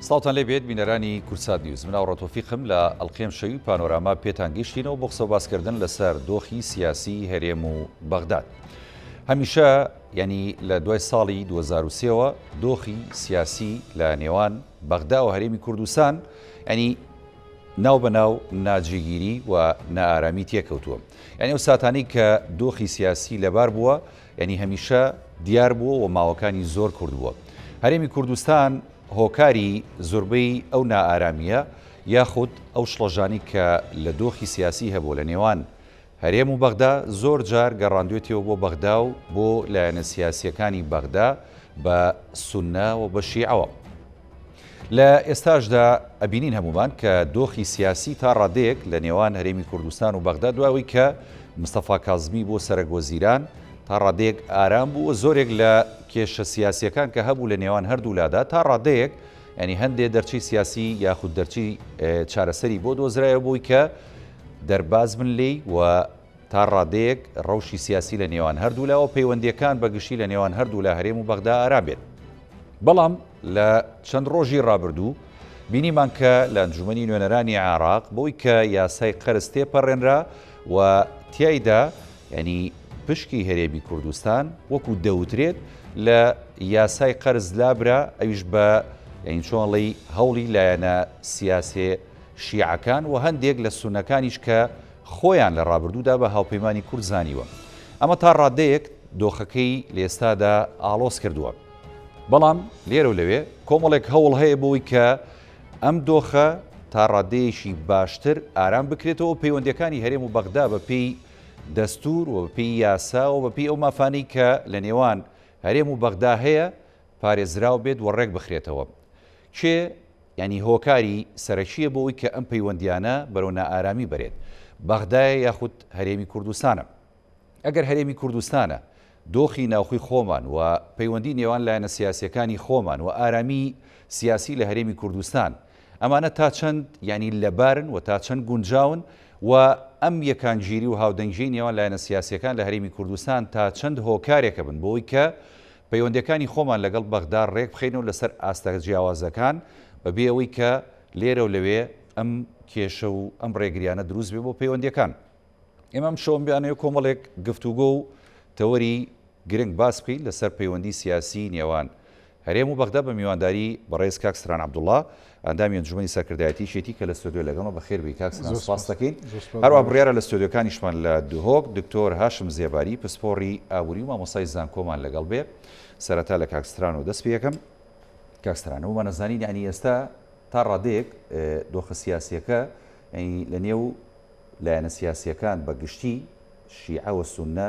سڵاوتان لێبێت بینەرانی کورسات نیوز مناوڕە تۆفیقم لە ئەڵقێم شەوی پانۆراما پێتان گەیشتینەوە بۆ قسە باسکردن لەسەر دۆخی سیاسی هەرێم و بەغداد. هەمیشە لە دوای ساڵی 2023ەوە دۆخی سیاسی لە نێوان بەغدا و هەرێمی کوردستان ناو بەناو ناجێگیری و نائارامی تێکەوتووە. ئەو ساتانەی کە دۆخی سیاسی لەبار بووە هەمیشە دیار بووە و ماوەکانی زۆر کردبووە. هەرێمی کوردستان هۆکاری زۆربەی ئەو نائارامیە یاخود ئەو شڵەژانی کە لە دۆخی سیاسی هەبوو لە نێوان هەرێم و بەغدا زۆر جار گەڕاندوێتەوە بۆ بەغدا و بۆ لایەنە سیاسیەکانی بەغدا بە سونە و بە شیعەوە. لە ئێستاشدا ئەبینین هەمومان کە دۆخی سیاسی تا ڕادەیەک لە نێوان هەرێمی کوردستان و بەغدا دواوی کە مستەفا کازمی بۆ سەرۆکوەزیران تا ڕادەیەک ئارام بوو و زۆرێک لە کێشە سیاسیەکان کە هەبوو لە نێوان هەردوولادا تا ڕادەیەک هەندێک دەرچی سیاسی یاخود دەرچی چارەسەری بۆ دۆزرایە بووی کە دەرباز بن لێی و تا ڕادەیەک ڕەوشی سیاسی لە نێوان هەردوولا و پەیوەندیەکان بەگشتی لە نێوان هەردوو لە هەرێم و بەغدا ئارام بێت. بەڵام لە چەند ڕۆژی ڕابردوو بینیمان کە لە ئەنجومەنی نوێنەرانی عێراق بۆی کە یاسای قەرز تێپەڕێنرا و تیایدا پشکی هەرێمی کوردستان وەکو دەوترێت لە یاسای قەرز لابرا ئەویش بە چۆنڵی هەوڵی لایەنە سیاسێ شیعەکان و هەندێک لە سونەکانیش کە خۆیان لە ڕابردوودا بە هاوپەیمانی کورد زانیوە. ئەمە تا ڕادەیەک دۆخەکەی لە ئێستادا ئاڵۆز کردووە. بەڵام لێرە و لەوێ کۆمەڵێک هەوڵ هەیە بۆی کە ئەم دۆخە تا ڕادەیەشی باشتر ئارام بکرێتەوە پەیوەندیەکانی هەرێم و بەغدا بە پێی دەستور و بەپێی یاسا و بەپێی ئەو مافانەی کە لە نێوان هەرێم و بەغدا هەیە پارێزراو بێت و ڕێک بخرێتەوە. کێ هۆکاری سەرەکیە بۆی کە ئەم پەیوەندیانە بەرەو نائارامی بەرێت. بەغدایە یاخود هەرێمی کوردستانە. ئەگەر هەرێمی کوردستانە دۆخی ناوخۆی خۆمان و پەیوەندی نێوان لایەنە سیاسیەکانی خۆمان و ئارامی سیاسی لە هەرێمی کوردستان ئەمانە تا چەند لەبارن و تا چەند گونجاون و ئەم یەکانگیری و هاودەنگژی نێوان لایەنە سیاسیەکان لە هەرێمی کوردستان تا چەند هۆکارێکە بن بۆی کە پەیوەندیەکانی خۆمان لەگەڵ بەغدا ڕێک بخەینەوە لەسەر ئاستە جیاوازەکان بەبێ ئەوەی کە لێرە و لەوێ ئەم کێشە و ئەم ڕێگریانە دروست بێ بۆ پەیوەندیەکان. ئێمە ئەم شەوم بیانەوە کۆمەڵێک گفتوگۆ و تەوەری گرنگ باس بکەین لەسەر پەیوەندی سیاسی نێوان هەرێم و بەغدا بە میوانداری بەڕێز کاک سران عەبدوڵڵا ئەندامی ئەنجومەنی سەرکردایەتی شێتی کە لە ستۆدیۆ لەگەڵمە بەخێر بی. کاک سران سپاس دەکەین. هەروە بڕیارە لە ستۆدیۆکانیشمان لە دوهۆک دکتۆر هاشم زێباری پسپۆڕی ئابووری و مامۆستای زانکۆمان لەگەڵ بێ. سەرەتا لە کاک سران و دەست پێ یەکەم. کاک سران ومە نەزانین ئێستا تا ڕادەیەک دۆخە سیاسیەکە لە نێو لایەنە سیاسیەکان بەگشتی شیعە و سونە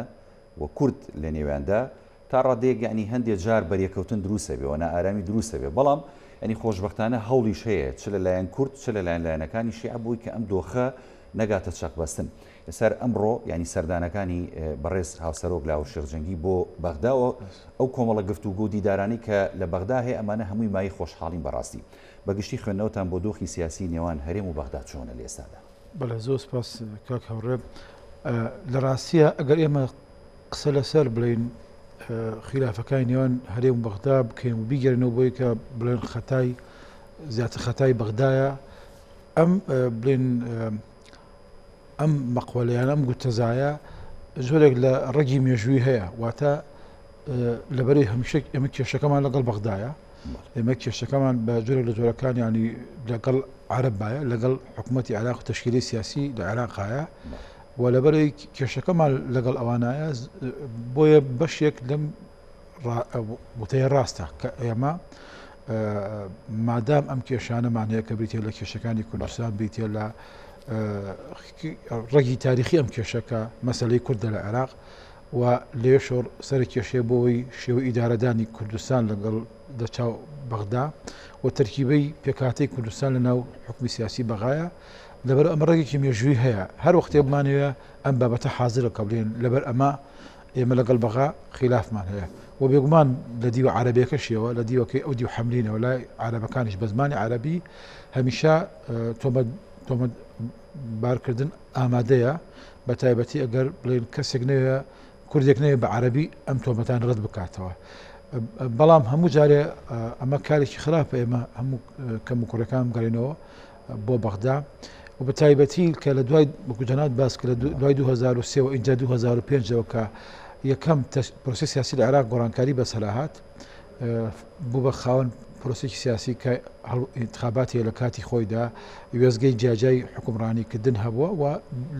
و کورد لە نێواندا تا ڕادەیەک هەندێک جار بەریەکەوتن دروستە بێ و نائارامی دروستە بێ. بەڵام خۆشبەختانە هەوڵیش هەیە چ لە لایەن کورد چ لە لایەنەکانی شیعە بووی کە ئەم دۆخە نەگاتە چەقبەستن. لەسەر ئەمڕۆ سەردانەکانی بەڕێز هاوسەرۆک لاو شێخجەنگی بۆ بەغداوە ئەو کۆمەڵە گفتوگۆ دیدارانی کە لە بەغدا هەیە ئەمانە هەمووی مای خۆشحاڵین بەڕاستی. بەگشتی خوێندنەوەتان بۆ دۆخی سیاسی نێوان هەرێم و بەغدا چۆنە لە ئێستادا؟ بەڵێ زۆر سپاس کاک هەوڕێ. لە ڕاستیە ئەگەر ئێمە قسە لەسەر بڵین خلافەکانی نێوان هەرێم و بەغدا بکەین و بیگەرنەوە بۆی کە بڵێن خەتای زیاتر خەتای بەغدایە بڵێن ئەم مەقوەلەیان ئەم گوتەزایە زۆرێک لە ڕێگی مێژووی هەیە واتە لەبەرەی هەمیشە ئێمە کێشەکەمان لەگەڵ بەغدایە. ئێمە کێشەکەمان بە جۆرێک لە جۆرەکان لەگەڵ عەرەبایە لەگەڵ حکوومەتی عێراق و تەشکیلی سیاسی لە عێراقایە و لەبەرەوەی کێشەکەمان لەگەڵ ئەوانایە بۆیە بەشێک لەم وتەیە ڕاستە کە ئێمە مادام ئەم کێشانەمان هەیە کە بریتێ لە کێشەکانی کوردستان بریتێ لە ڕێگی تاریخی ئەم کێشەکە مەسەلەی کوردە لە عێراق و لێ شۆڕ سەر کێشەیە بۆەوەی شێوە ئیدارەدانی کوردستان لەگەڵ دەچاو بەغدا و تەرکیبەی پێکهاتەی کوردستان لە ناو حکومی سیاسی بەغایە لەبەر ئەمە ڕێگێکی مێژووی هەیە. هەر وەختێ بمانەوە ئەم بابەتە حازرە کە بڵێن لەبەر ئەمە ئێمە لەگەڵ بەغا خلافمان هەیە و بێگومان لە دیوە عەرەبیەکەشیەوە لە دیوەکەی ئەو دیو حەملینەوە لای عەرەبەکانیش بە زمانی عەرەبی هەمیشە تۆمەت بارکردن ئامادەیە بە تایبەتی ئەگەر بڵێن کەسێک نەوێ کوردێک نەوێ بە عەرەبی ئەم تۆمەتان ڕەت بکاتەوە. بەڵام هەموو جارێ ئەمە کارێکی خراپە ئێمە هەموو کەم و کوڕەکان بگەڕێنەوە بۆ بەغدا و بە تایبەتی کە لە دوای بەکوجانات باس کە لە دوای 2023 و اینجا 2005ەوە کە یەکەم پرۆسی سیاسی لە عێراق گۆڕانکاری بەسەرهات بوو بە خاوەن پرۆسێکی سیاسی کە انتخاباتی لە کاتی خۆیدا وێزگەی جیاجای حکومڕانیکردن هەبووە و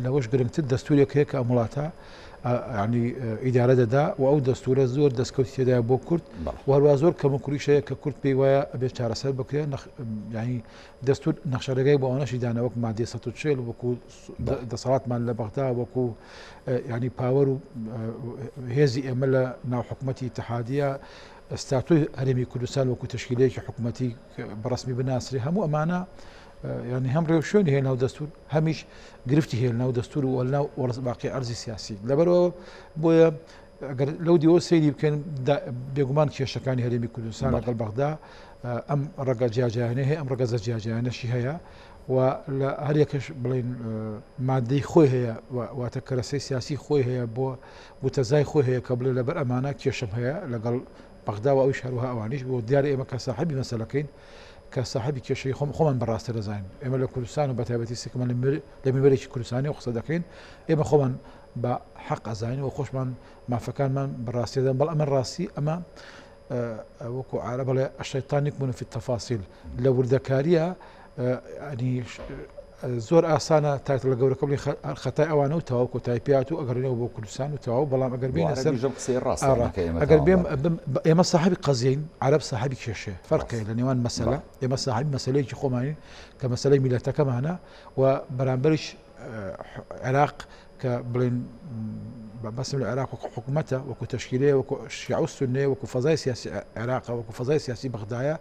لەوەش گرنگتر دەستوورێک هەیە کە ئەم وڵاتە ینی ئیدارە دەدا و ئەو دەستورە زۆر دەستکەوتی تێدایە بۆ کورد وهروە زۆر کەم و کوریشەیە کە کورد پێی وایە ئەبێ چارەسەر بکرێت ینی دەستور نەخشەرەکەی بۆ ئەوەشی دانەوەک مادێ 140 وەکو دەسەڵاتمان لە بەغدا وەکو ینی پاوەر و هێزی ئێمە لە ناوحکومەتی اتحادیە ئەستاتوی هەرێمی کوردستان وەکو تشکیلەیەکی حکوومەتی بەڕسمی بناسرێ هەموو ئەمانە ینی هەم ڕێو شوێنی هەیە ناو دەستور هەمیش گرفتی هەیە ناو دەستور و ناو باقی ئەرزی سیاسی لەبەرەوە بۆیە ئەگەر لەو دیەوە سەیری بکەن بێگومان کێشەکانی هەرێمی کوردستان لەگەڵ بەغدا ئەم ڕێگە جیاجیانە هەیە ئەم ڕێگەزە جیاجیانەشی هەیە و لە هەرێکش بڵین مادەی خۆی هەیە واتە کەرەسەی سیاسی خۆی هەیە بۆ بوتەزای خۆی هەیە کە بڵێ لەبەر ئەمانە کێشم هەیە لەگەڵ بەغدا و ئەویش هەروەها ئەوانیش بۆ دیارە ئێمە کە ساحەبی مەسەلەکەین کە ساحەبی کێشەی خۆمان بەڕاستە دەزانین ئێمە لە کوردستان و بە تایبەتی سێکمان لە میوەرێکی کوردستانی و قسە دەکەین ئێمە خۆمان بە حەق ئەزانین و خۆشمان مافەکانمان بەڕاستی دەدەن بەڵام ئەمە ڕاستی ئەمە وەکو عارە بڵێ الشەیطان یەکمن فی التەفاسیل لە وردەکاریە زۆر ئاسانە تاکە لە گەورەکە بڵێ خەتای ئەوانە و تەواو کۆتای پێات و ئەگەڕێنەوە بۆ کوردستان و تەواو بەڵام ئەگەر بینە سەر ئەگەر بێم ئێمە ساحەبی قەزیین عەرەب ساحەبی کێشێ فەرقێ لە نێوان مەسەلە ئێمە ساحەبی مەسەلەیەکی خۆمانین کە مەسەلەی میلەتەکەمانە و بەرامبەریش عێراق کە بڵێن بەسم لە عێراق وەکو حکوومەتە وەکو تشکیلەیە وەکو شیعە و سوننیە وەکو فەزای سیاسی عێراقە وەکو فەزای سیاسی بەغدایە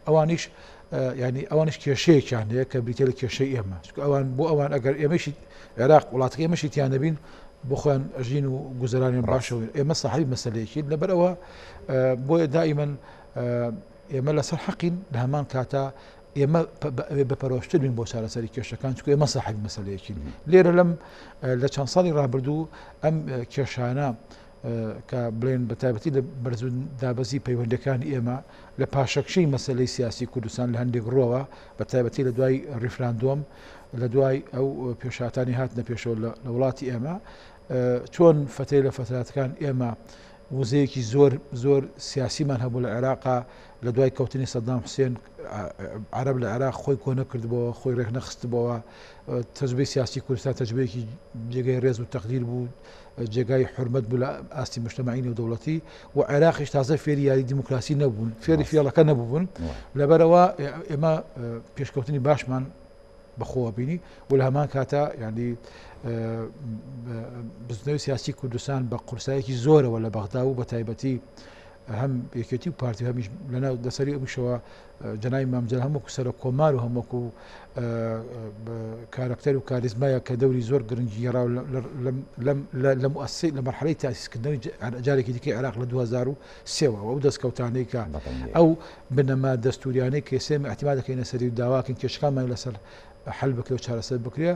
ئەوانیش ینی ئەوانش کێشەیەکیان هەیە کە بریتە لە کێشەی ئێمە ئەوان بۆ ئەوان ئەگەر ئێمەشی عێراق وڵاتەکە ئێمەشی تیان نەبین بۆ خۆیان ئەژین و گوزەرانیان باشەوە ئێمە ساحەبی مەسەلەیەکی لەبەرەوە بۆیە دائیمەن ئێمە لەسەر حەقین لە هەمان کاتە ئێمە بەپەرۆشتر بین بۆ چارەسەری کێشەکان چکە ئێمە ساحەبی مەسەلەیەکین لێرە لە چەند ساڵی ڕابردوو ئەم کێشانە کە بڵێن بە تایبەتی لە بەرزوو دابەزی پەیوەندەکانی ئێمە لە پاشەکشەی مەسەلەی سیاسی کوردستان لە هەندێک ڕۆوە بە تایبەتی لە دوای ریفراندۆم لە دوای ئەو پێشاتانی هاتنە پێشەوە لە وڵاتی ئێمە چۆن فتەی لە فتراتەکان ئێمە وزەیەکی زۆر سیاسیمان هەبوو لە عێراقا لە دوای کەوتنی سەدام حوسێن عەرەب لە عێراق خۆی کۆ نەکردبەوە خۆی ڕێک نەخستبەوە تەجربەی سیاسی کوردستان تەجربەیەکی جێگەی ڕێز و تەقدیر بوو جێگای حرمەت بوو لە ئاستی مجتەمەعی و دەوڵەتی و عێراقیش تازە فێری یاری دیموکراسی نەبوون فێری فێڵەکە نەبوون لەبەرەوە ئێمە پێشکەوتنی باشمان بەخۆوە بینی و لە هەمان کاتە ینی بزنەوەی سیاسی کوردستان بە قورسایەکی زۆرەوە لە بەغدا و بە تایبەتی هەم یەکێتی و پارتی هەمیش لەناو دەسەری ئەوشەوە جەنای مامجل هەمووکو سەر کۆمار و هەمووکو کارکتەر و کاریزمایە کە دەوری زۆر گرنگی گێڕا لە مؤسسەی لە مەرحەلەی تاسیسکردنەوەی جارێکی دیکەی عێراق لە 2003ەوە ئەو دەستکەوتانەی کە ئەو بنەما دەستوریانەی کە ئێستا احتیمال دەکەینە سەری و داواکەین کێشەکانمان لەسەر حل بکرێ و چارەسەر بکرێ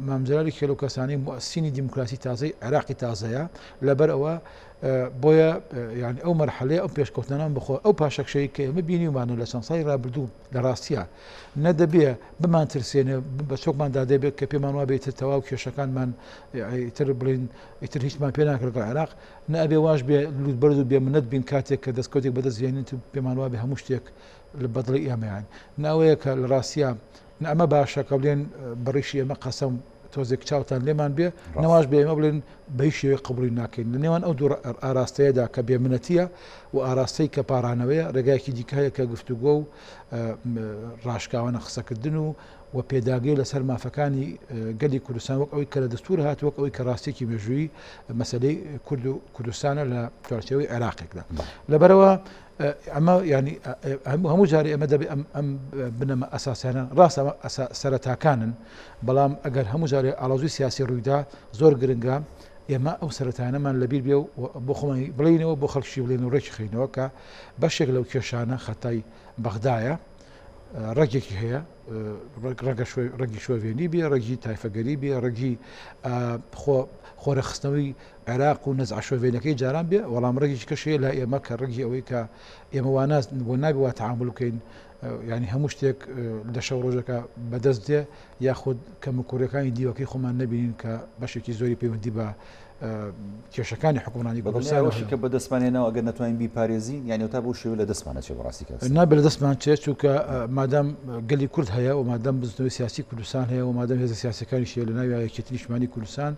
مامجللی کێلو کەسانی مؤسسینی دیموکراسی تازەی عێراقی تازەیە لەبەر ئەوە بۆیە یعنی ئەو مەرحەلەیە ئەو پێشکەوتنانان بخۆ ئەو پاشەکشەی کە ئێمە بینیمانە لە چەند ساڵی ڕابردوو لە ڕاستیە نەدەبێ بمان ترسێنێ بە چۆکماندا دەبێت کە پێمان وا بێتە تەواو کێشەکانمان ئیتر بڵین ئیتر هیچمان پێ ناکرێت لە عێراق نەبێ واش بێ لوتبەرد و بێمنەت بین کاتێک کە دەستکەوتێک بەدەستێنێت و پێمان وا بێ هەموو شتێک لە بەدڵی ئێمەیان ناوەیە کە لە ڕاستیە ئەمە باشە کە بڵێن بڕیشی ئێمە قەسەم تۆزێک چاوتان لێمان بێ نەواش بێ ئێمە بڵێن بەی شێوەیە قبولی ناکەین لە نێوان ئەو دوو ئاراستەیەدا کە بێمنەتیە و ئاراستەی کە پارانەوەیە ڕێگایەکی دیکەیە کە گفتوگۆ و ڕاشکاوانە قسەکردن و پێداگەی لەسەر مافەکانی گەلی کوردستان وەک ئەوەی کە لە دەستور هات وەک ئەوەی کە ڕاستێکی مێژووی مەسەلەی کورد و کوردستانە لە چوارچێوەی عێراقێکدا لەبەرەوە ئەمە ینی هەموو جارێ ئەمە دەبێت ئەم بنەمە ئەساسیانە ڕاستە سەرەتاکانن بەڵام ئەگەر هەموو جارێ ئاڵۆزوی سیاسی ڕوویدا زۆر گرنگە ئێمە ئەو سەرەتانەمان لەبیر بێ و بۆ خۆمانی بڵینەوە بۆ خەڵکی بڵێن و ڕێکی خینەوە کە بەشێک لەو کێشانە خەتای بەغدایە ڕێگێکی هەیە ڕێگی شۆڤێنی بێ ڕێگی تایفەگەری بێ ڕێگی خۆرەخستنەوەی عێراق و نەزع شۆڤێنەکەی جاران بێ وەڵام ڕێگی کەشەیە لا ئێمە کە ڕێگی ئەوەی کە ئێمە واناز بۆ نابێ تەعامل بکەین ینی هەموو شتێک لە شەو ڕۆژەکە بەدەست دێ یاخود کە مکوورەکانی دیوەکەی خۆمان نەبینین کە بەشێکی زۆری پەیوەندی بە کێشەکانی حکومڕانی کوردستانەوەشی کە بەدەستمانێنەوە ئەگەر نەتوانین بیپارێزین یانی تا بۆ شێوە لە دەستمانە چێ بەڕاستی کەس نابێت لە دەستمان چێت چونکە مادام گەلی کورد هەیە و مادام بزنەوەی سیاسی کوردستان هەیە و مادام هێزە سیاسەکانی شێ لە ناوی یەکێتی نیشتیمانی کوردستان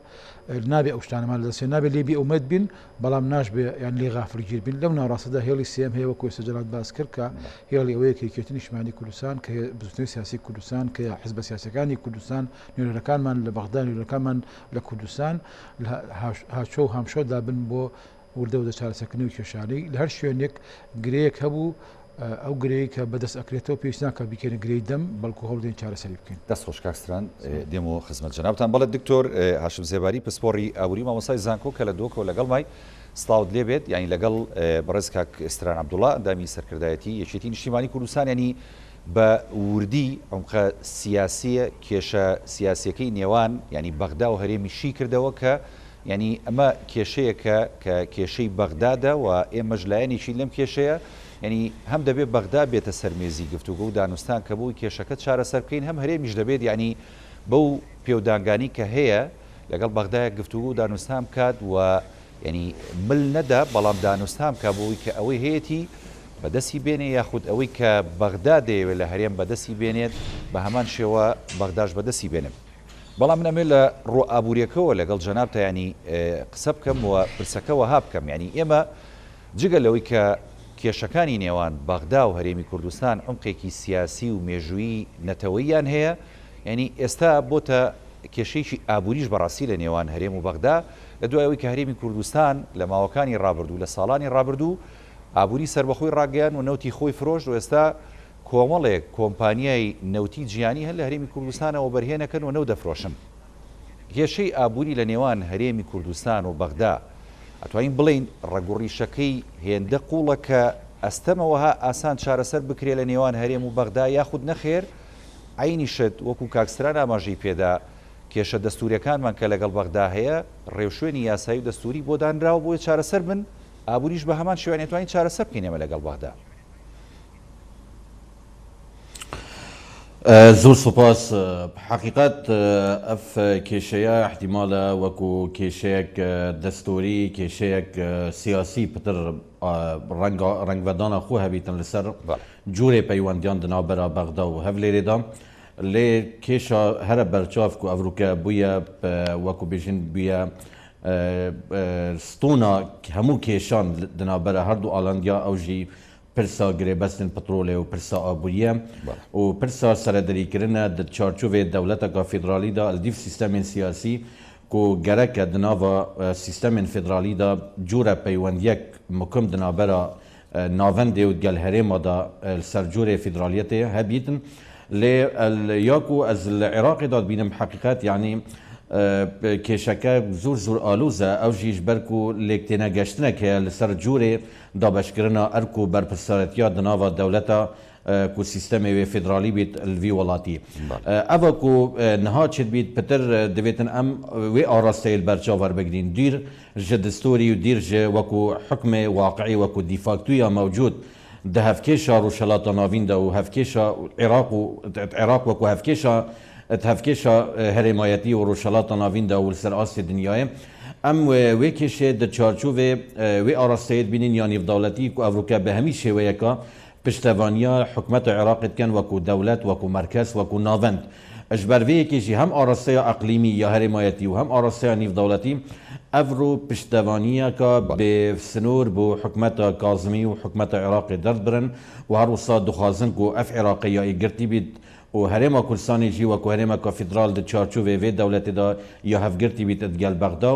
نابێت ئەو شتانەمان لەدەستێ نابێت لێبی ئەومەد بین بەڵام ناشبێ یان لێ غافلگیر بین لەو ناڕاستەدا هێڵی سێم هەیە وەکو سەجلات باس کرد کە هێڵی ئەوەیە کە یەکێتی نیشتیمانی کوردستان کە بزنەوەی سیاسی کوردستان کە حزبە سیاسەکانی کوردستان نوێنەرەکانمان لە بەغدا نوێنەرەکانمان لە کوردستان هاچۆ و هامشۆدا بن بۆ وردە و دە چارەسەرکردنی و کێشانەی لە هەر شوێنێک گرەیەک هەبوو ئەو گرەیە کە بەدەست ئەکرێتەوە پێویستیان کە بیکەنە گرەی دەم بەڵکو هەڵدەین چارەسەری بکەین. دەست خۆش کاکستران دێمەوە خزمەت جەنابتان بەڵێ دکتۆر هاشم زێباری پسپۆڕی ئاوری مامۆسای زانکۆ کە لە دۆکەوە لەگەڵ مای سڵاوت لێ بێت یعنی لەگەڵ بەڕێز کاک ئێستران عەبدوڵڵا ئەندامی سەرکردایەتی یەکێتی نیشتیمانی کوردستان ینی بە وردی عمقە سیاسیە کێشە سیاسیەکەی نێوان ینی بەغدا و هەرێمی شی کردەوە کە ینی ئەمە کێشەیەکە کە کێشەی بەغدادە و ئێمەش لایەنێکی لەم کێشەیە ینی هەم دەبێت بەغدا بێتە سەرمێزی گفتوگە و دانوستان کە بووی کێشەکە چارەسەر بکەین هەم هەرێمیش دەبێت ینی بەو پێودانگانی کە هەیە لەگەڵ بەغدایە گفتوگە و دانوستان بکات و ینی مل نەدا بەڵام دانوستان کە بۆی کە ئەوەی هەیەی بەدەستی بێنێ یاخود ئەوەی کە بەغدا دەیەوێت لە هەرێم بەدەستی بێنێت بە هەمان شێوە بەغداش بەدەستی بێنێت. بەڵام نەمێ لە ڕۆ ئابوووریەکەەوە لەگەڵ جەنابتە ینی قسە بکەم و پرسەکەەوە ها بکەم ینی ئێمە جگە لەوەی کە کێشەکانی نێوان بەغدا و هەرێمی کوردستان عمقێکی سیاسی و مێژووی نەتەوەییان هەیە ینی ئێستا بۆتە کێشەیەکی ئابووریش بەڕاستی لە نێوان هەرێم و بەغدا لە دوایەوەی کە هەرێمی کوردستان لە ماوەکانی ڕابردوو لە ساڵانی ڕابردوو ئابووری سربەخۆی ڕاگەیان و نەوتی خۆی فرۆشت و ئێستا کۆمەڵێک کۆمپانیای نەوتی جیهانی هەر لە هەرێمی کوردستانەوە بەرهێنەکەن و نەو دەفرۆشن. کێشەی ئابووری لە نێوان هەرێمی کوردستان و بەغدا ئەتوانین بڵین ڕەگوڕیشەکەی هێندە قوڵە کە ئەستەمەوەها ئاسان چارەسەر بکرێ لە نێوان هەرێم و بەغدا یاخود نەخێر عینی شت وەکو کاکستران ئاماژەی پێدا کێشە دەستوریەکانمان کە لەگەڵ بەغدا هەیە ڕێوشوێنی یاسایی و دەستوری بۆ دانراوە بۆیە چارەسەر بن ئابووریش بە هەمان شێوان توانین چارەسەر بکەین ئێمە لەگەڵ بەغدا. زۆر سوپاس حقیقت ئەف کێشەیە احتیمالە وەکو کێشەیەک دەستوری کێشەیەک سیاسی پتر ڕەنگڤەدانە خۆ هەبیتن لەسەر جوورێ پەیوەندیان دنابەرە بەغدا و هەولێرێدا لێ کێشە هەرە بەرچاف و ئەڤروکە بوویە وەکو بێژین بوویە ستونا هەموو کێشان دنابەرە هەردوو ئاڵندیا ئەوژی پرسا گرێبەستن پترۆلێ و پرسا ئابووریە و پرسا سەردەریکردنە چارچووێ دەولەتەکە فیدرالیدا ئەلدیف سیستەمên سیاسی ku gereke di nava sîstemên federalî da cure peywendiyek mukim di navbera navendê û gelherêma da sercûrê federaliyetê hebîtin lê ya ku ez li Iraqê da dibînim heqîqet yanî kêşeke zûr zûr alûz e ew jî ji ber ku lêktêne geştinek heye li ser cûrê dabeşkirina erk û berpirsaretiya di nava dewleta ku sîstemê wê federalî bît li vî welatî. Eva ku niha çêt bît pitir divêtin em wê arasteyê li ber çavar bigirîn dîr ji distûrî û dîr ji wekû hikmê waqiî wekû dîfaktuya mewcûd di hevkêşa rûşelata navîn de û hevkêşa Iraq wekû hevkêşa herêmayetî û rûşelata navîn de û li ser asê dinyayê em wê kêşê di çarçûvê wê arasteyê bînin ya nîvdewletî ku evrûke bi hemî şêweyeka piştevaniya hikûmeta Iraqê dikin wekû dewlet wekû merkez wekû navend. Ji ber vê yekê jî hem arasteya eqlîmî ya herêmayetî û hem arasteya nîvdewletî ev rû piştevaniyeka bê sinûr bû hikûmeta Kazimî û hikûmeta Iraqê derdbirin û her wisa dixwazin ku ev Iraqê ya girtî bît û herêma Kurdistanê jî wekû herêmeka federal di çarçûvê vê dewletê da ya hevgirtî bît gel Bexda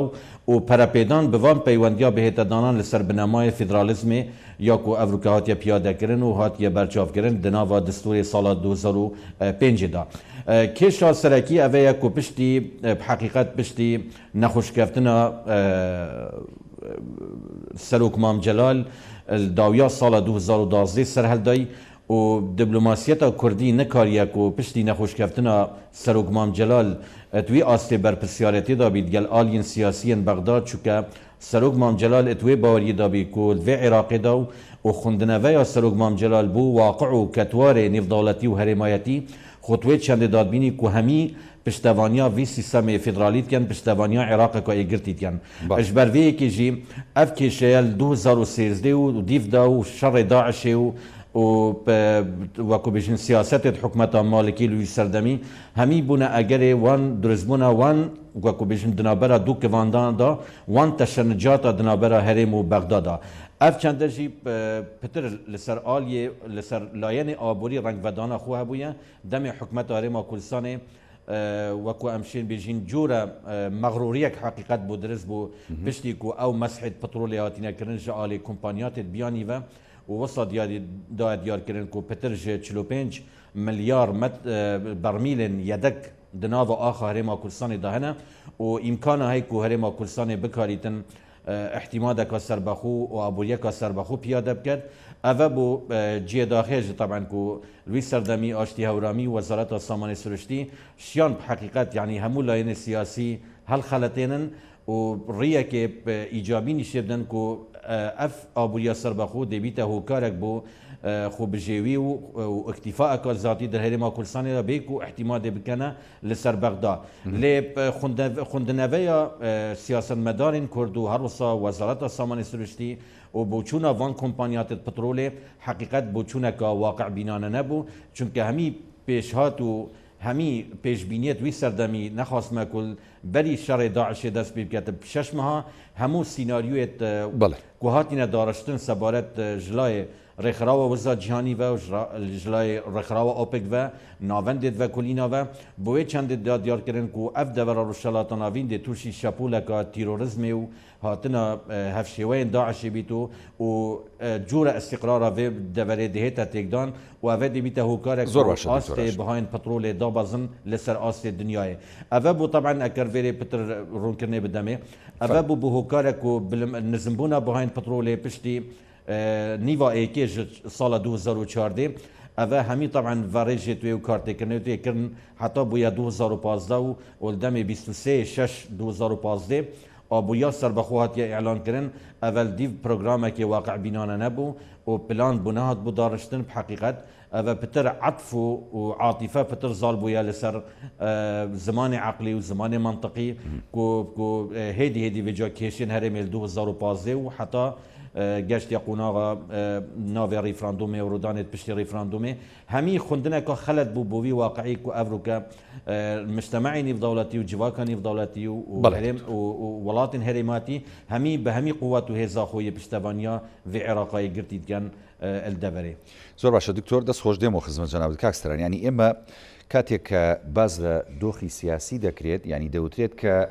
û perepêdan bi van peywendiya bihêtedanan li ser binemayê federalîzmê ya ku evrûke hatiye piyadekirin û hatiye berçavkirin di nava distûrê sala 2005 da. Kêşa serekî ev ye ku piştî heqîqet piştî nexweşkeftina Serok Mam Celal dawiya sala 2012 serheldayî û و دیبلوماسیەتا کوردی نەکاریەک و پشتی نەخۆشکەفتنا سەرۆک مام جەلال توی ئاستێ بەرپرسیارەتێدا بیت گەل ئالیین سیاسیەن بەغداد چووکە سەرۆک مام جەلال توێ باوەریەدا بی کو لەوێ عێراقێدا و خوندنەوەیا سەرۆک مام جەلال بوو واقع و کەتوارێ نێودەوڵەتی و هەرێمایەتی خۆ توێ چەندێ دادبینی کو هەمی پشتەوانیا وی سیستەمێ فیدرالیتیان پشتەوانیا عێراقەکە ئێگرتیتیان ئەش بەرڤەیەکێژی ئەف کێشەیە 2013 و دیفدا و شەڕێ داعشێ و وەکو بێژین سیاسەتێت حکومەتا مالکی لوی سەردەمی هەمی بوونە ئەگەرێ وان درستبوونە وان وەکو بێژین دنابەرە دوو کڤانداندا وان تەشەنجاتە دنابەرە هەرێم و بەغدادا ئەف چەندەژی پتر لەسەر ئالیێ لەسەر لایەنی ئابووری ڕەنگڤەدانە خۆ هەبوویە دەمێ حکومەتا هەرێما کوردستانê وەکو ئەمشێن بێژین جۆرە مەغروریەک حقیقت بۆ درست بوو پشتی و ئەو مەسحێت پترۆلی هاتینەکردن ژە ئالێ کۆمپانیاتێت بیانیڤە و وەسا دا دیارکردن کو پتر ژێ 45 ملیار بەرمیلên یەدەک di nava axa Herêma Kurdistanê da hene û îmkana heye ku Herêma Kurdistanê bikarîtin ihtimadeka serbexû û aboriyeka serbexû piyade bike ev e bû ciyêdaxê ji teban ku wî serdemî aştî hewramî Wezareta Samanê Siruştî şiyan bi heqîqet yanî hemû layên siyasî helxeletênin û riyekê îcabî nîşê bidin ku ev aboriya serbexû dêbîte hokarek bû خو بجێوی و اکتیفاءەکە زاتی در هەرێما کوردستانê bê ku ihtimadê bikene li ser Bexda lê xwendinevêya siyasetmedarên Kurd û her wisa Wezareta Samanê Siruştî û boçûna van kompaniyatê petrolê heqîqet boçûneka waqicbînane nebû çunke hemî pêşhat û hemî pêşbîniyet wî serdemî nexwastme ku berî şerê Daişê dest pê bike şeş meha hemû sînaryoyê ku hatîne dareştin sebaret ji layê rêxirawa Wirza Cîhanî ve ji layê rêxirawa OPEC ve navendê ve kulîna ve bi wê çendê diyarkirin ku ev devera Rojhilatê navîn dê tûşî şepûleka terorîzmê û hatina hevşêweyên Daişê bît û cûra istiqrara vê deverê dihête têkdan û ev ê dibîte hokarek astê bihayên petrolê dabazin li ser astê dinyayê ev e bû teban eker vêrê pitir rûnkirinê bi demê ev e bû bi hokarek ku nizimbûna bihayên petrolê piştî نیوا ایکی سال 2014 اوه همی طبعا ورژه توی و کارتکرنه توی کرن حتی بویا 2015 و دم 23/6/2015 آبویا سربخواهاتی اعلان کرن اول دیو پروگرامه که واقع بینانه نبو و پلان بناهات بو دارشتن بحقیقت اوه پتر عطف و عاطفه پتر زال بویا لسر زمان عقلی و زمان منطقی کو هیدی وجا کشین هرمیل 2015 و حتی گشت قوناغا ناوی ریفراندومی و رودانت پشتی ریفراندومی همی خوندنه که خلط بو بوی واقعی که افرو که مجتمعی نیف دولتی و جواکا نیف دولتی و ولات هریماتی همی به همی قوت و هزا خوی پشتوانیا و عراقای گرتید کن الدبری زور باشه دکتور دست خوش دیم و خدمت جناب کاکستران یعنی اما کاتێک کە باز لە دۆخی سیاسی دەکرێت ینی دەوترێت کە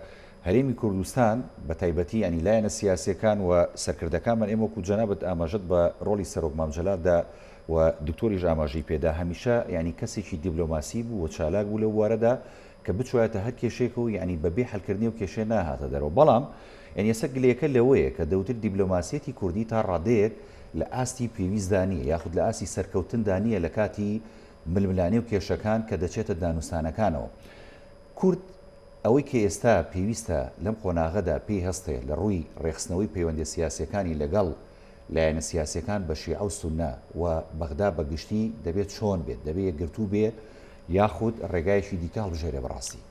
هەرێمی کوردستان بە تایبەتی ینی لایەنە سیاسیەکان و سەرکردەکانمان ئێمە وەکو جەنابەت ئاماژەت بە ڕۆڵی سەرۆک مامجەلاددا و دکتۆریش ئاماژەی پێدا هەمیشە ینی کەسێکی دیبلۆماسی بوو و چالاک بوو لەو وارەدا کە بچوایەتە هەر کێشێک و ینی بەبێ هەلکردنی و کێشێ ناهاتە دەرەوە بەڵام ینی ئێستا گلەیەکە لەوەیە کە دەوتر دیبلۆماسیەتی کوردی تا ڕادەیەک لە ئاستی پێویستدانیە یاخود لە ئاستی سەرکەوتندانیە لە کاتی ململانی و کێشەکان کە دەچێتە دانوستانەکانەوە کورد ئەوەی کە ئێستا پێویستە لەم قۆناغەدا پێی هەستێ لە ڕووی ڕێخستنەوەی پەیوەندی سیاسیەکانی لەگەڵ لایەنە سیاسیەکان بە شیعە و سونە و بەغدا بەگشتی دەبێت چۆن بێت دەبێت یەکگرتوو بێ یاخود ڕێگایشی دیکە هەڵبژێرێ بەڕاستی